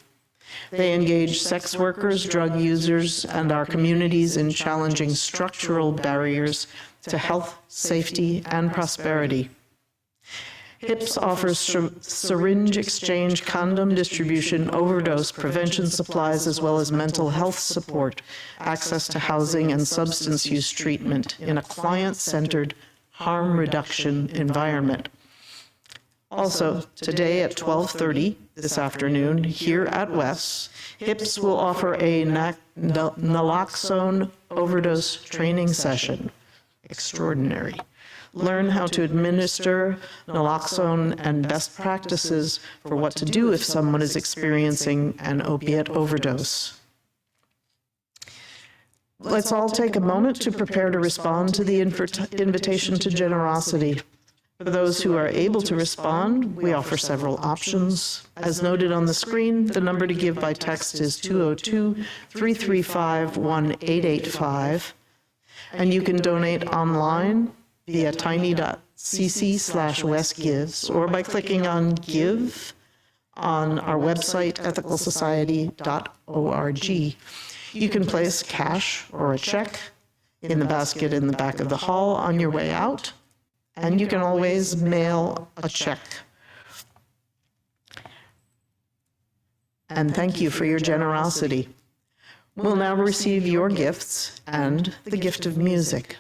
They engage sex workers, drug users, and our communities in challenging structural barriers to health, safety, and prosperity. HIPS offers syringe exchange, condom distribution, overdose prevention supplies, as well as mental health support, access to housing, and substance use treatment in a client-centered, harm reduction environment. Also, today at 12:30 this afternoon, here at WES, HIPS will offer a naloxone overdose training session. Extraordinary. Learn how to administer naloxone and best practices for what to do if someone is experiencing an opiate overdose. Let's all take a moment to prepare to respond to the invitation to generosity. For those who are able to respond, we offer several options. As noted on the screen, the number to give by text is 202-335-1885, and you can donate online via tiny.cc/westgives or by clicking on Give on our website, ethicalsociety.org. You can place cash or a check in the basket in the back of the hall on your way out, and you can always mail a check. And thank you for your generosity. We'll now receive your gifts and the gift of music.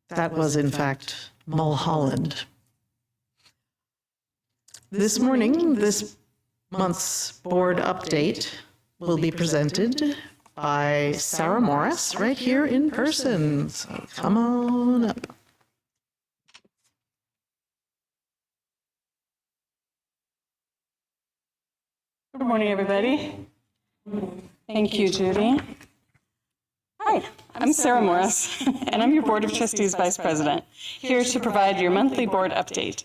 That was, in fact, Mulholland. This morning, this month's board update will be presented by Sarah Morris right here in person. So come on up. Good morning, everybody. Thank you, Judy. Hi, I'm Sarah Morris, and I'm your Board of Trustees Vice President, here to provide your monthly board update.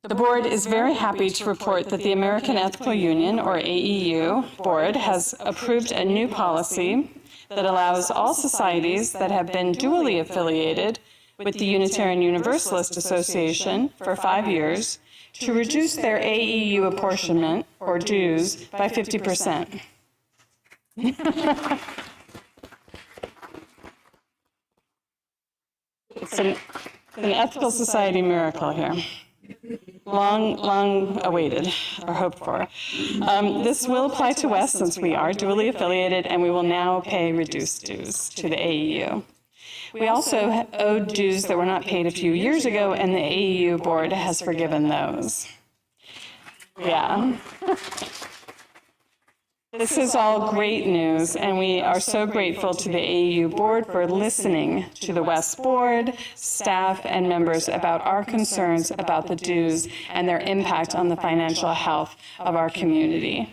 The board is very happy to report that the American Ethical Union, or AEU, board has approved a new policy that allows all societies that have been dually affiliated with the Unitarian Universalist Association for 5 years to reduce their AEU apportionment, or dues, by 50%. It's an ethical society miracle here. Long awaited or hoped for. This will apply to WES since we are dually affiliated, and we will now pay reduced dues to the AEU. We also owed dues that were not paid a few years ago, and the AEU board has forgiven those. Yeah. This is all great news, and we are so grateful to the AEU board for listening to the WES board, staff, and members about our concerns about the dues and their impact on the financial health of our community.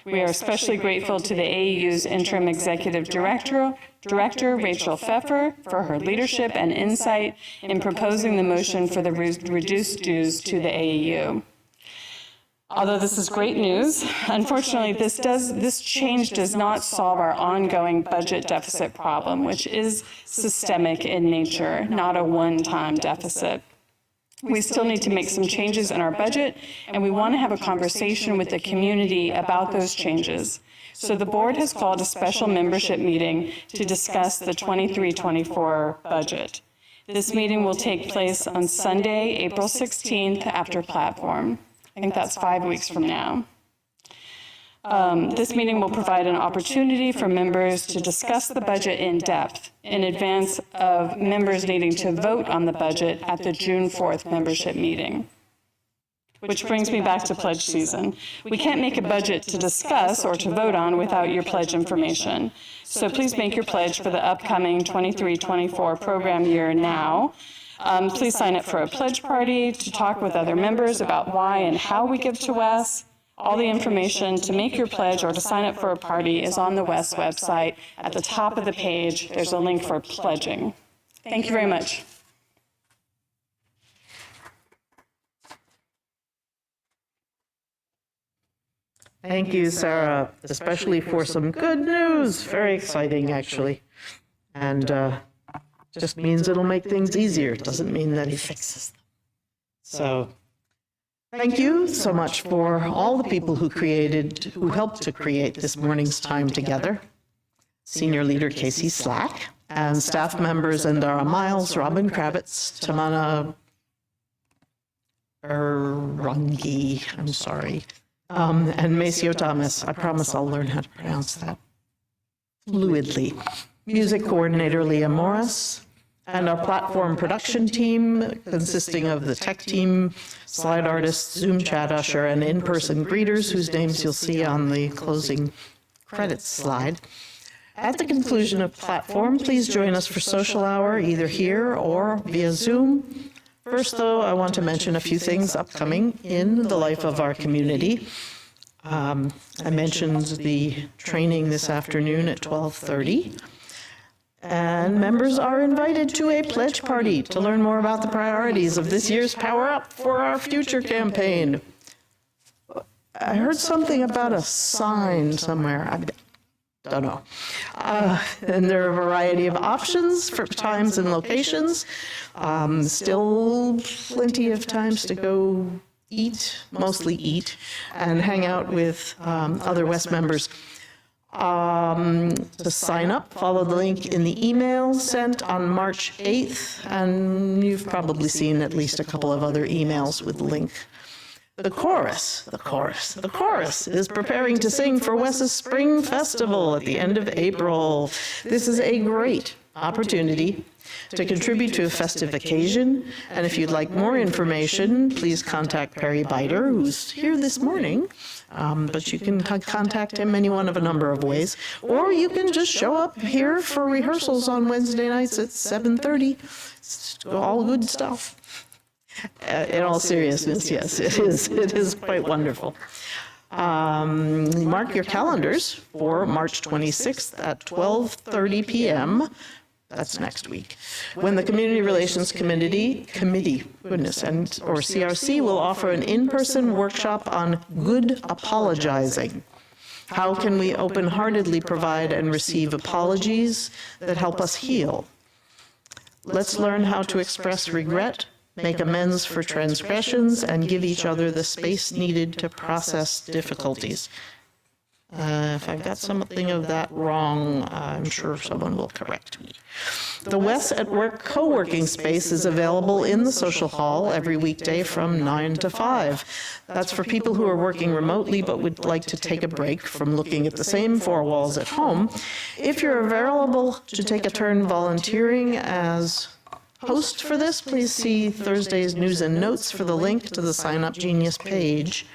We are especially grateful to the AEU's Interim Executive Director, Rachel Pfeffer, for her leadership and insight in proposing the motion for the reduced dues to the AEU. Although this is great news, unfortunately, this change does not solve our ongoing budget deficit problem, which is systemic in nature, not a one-time deficit. We still need to make some changes in our budget, and we want to have a conversation with the community about those changes. So the board has called a special membership meeting to discuss the 23-24 budget. This meeting will take place on Sunday, April 16th after platform. I think that's 5 weeks from now. This meeting will provide an opportunity for members to discuss the budget in depth in advance of members needing to vote on the budget at the June 4th membership meeting. Which brings me back to pledge season. We can't make a budget to discuss or to vote on without your pledge information. So please make your pledge for the upcoming 23-24 program year now. Please sign up for a pledge party to talk with other members about why and how we give to WES. All the information to make your pledge or to sign up for a party is on the WES website. At the top of the page, there's a link for pledging. Thank you very much. Thank you, Sarah, especially for some good news. Very exciting, actually. And just means it'll make things easier. It doesn't mean that he fixes them. So thank you so much for all the people who helped to create this morning's time together. Senior Leader Casey Slack, and staff members Endara Miles, Robin Kravitz, Tamana Rangi, I'm sorry, and Maceo Thomas. I promise I'll learn how to pronounce that fluidly. Music coordinator Leah Morris, and our platform production team, consisting of the tech team, slide artists, Zoom chat usher, and in-person greeters, whose names you'll see on the closing credits slide. At the conclusion of platform, please join us for social hour, either here or via Zoom. First, though, I want to mention a few things upcoming in the life of our community. I mentioned the training this afternoon at 12:30. And members are invited to a pledge party to learn more about the priorities of this year's Power Up for Our Future campaign. I heard something about a sign somewhere. I don't know. And there are a variety of options for times and locations. Still plenty of times to go eat, mostly eat, and hang out with other WES members. To sign up, follow the link in the email sent on March 8th, and you've probably seen at least a couple of other emails with the link. The chorus is preparing to sing for WES's Spring Festival at the end of April. This is a great opportunity to contribute to a festive occasion, and if you'd like more information, please contact Perry Biter, who's here this morning, but you can contact him any one of a number of ways, or you can just show up here for rehearsals on Wednesday nights at 7:30. It's all good stuff. In all seriousness, yes, it is quite wonderful. Mark your calendars for March 26th at 12:30 p.m., that's next week, when the Community Relations Committee, or CRC will offer an in-person workshop on good apologizing. How can we open-heartedly provide and receive apologies that help us heal? Let's learn how to express regret, make amends for transgressions, and give each other the space needed to process difficulties. If I've got something of that wrong, I'm sure someone will correct me. The WES at Work co-working space is available in the social hall every weekday from 9 to 5. That's for people who are working remotely but would like to take a break from looking at the same four walls at home. If you're available to take a turn volunteering as host for this, please see Thursday's news and notes for the link to the Sign Up Genius page.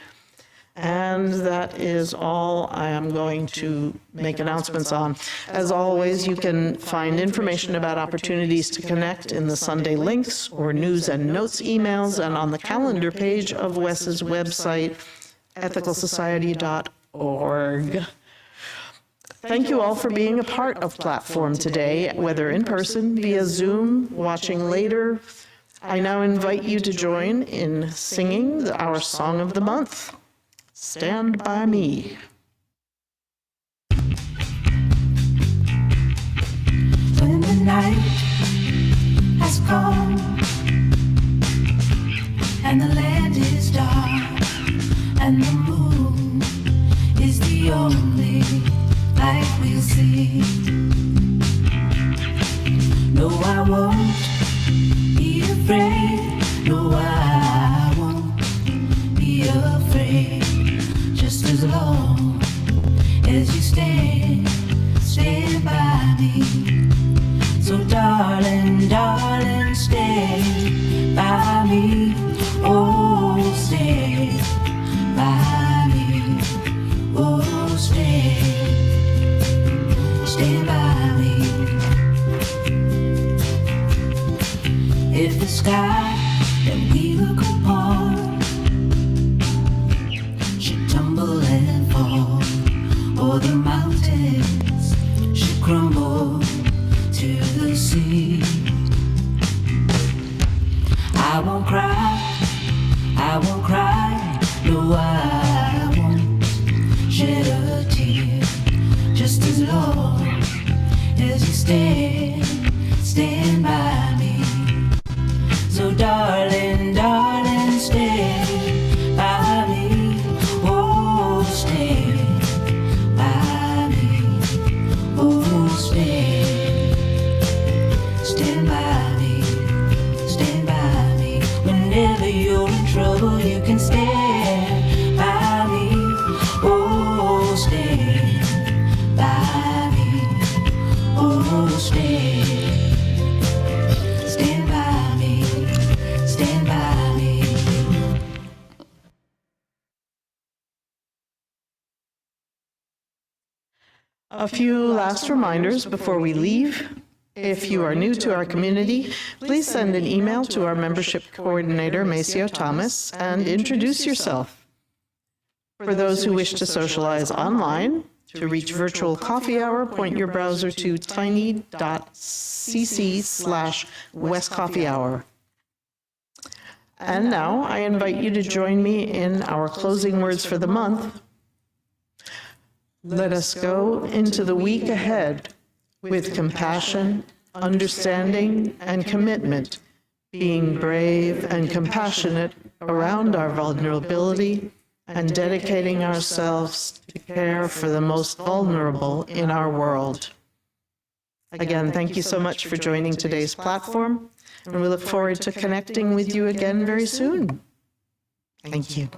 And that is all I am going to make announcements on. As always, you can find information about opportunities to connect in the Sunday links or news and notes emails and on the calendar page of WES's website, ethicalsociety.org. Thank you all for being a part of Platform today, whether in person, via Zoom, watching later. I now invite you to join in singing our Song of the Month, Stand By Me. When the night has come and the land is dark and the moon is the only light we'll see. No, I won't be afraid. No, I won't be afraid. Just as long as you stand by me. So darling, darling, stand by me. Oh, stand by me. Oh, stand by me. If the sky that we look upon should tumble and fall, or the mountains should crumble to the sea, I won't cry, I won't cry, no, I won't shed a tear. Just as long as you stand by me. So darling, darling, stand by me. Oh, stand by me. Oh, stand by me. Stand by me. Whenever you're in trouble, you can stand by me. Oh, stand by me. Oh, stand by me. Stand by me. A few last reminders before we leave. If you are new to our community, please send an email to our membership coordinator, Maceo Thomas, and introduce yourself. For those who wish to socialize online, to reach virtual coffee hour, point your browser to tiny.cc/westcoffeehour. And now I invite you to join me in our closing words for the month. Let us go into the week ahead with compassion, understanding, and commitment, being brave and compassionate around our vulnerability and dedicating ourselves to care for the most vulnerable in our world. Again, thank you so much for joining today's platform, and we look forward to connecting with you again very soon. Thank you.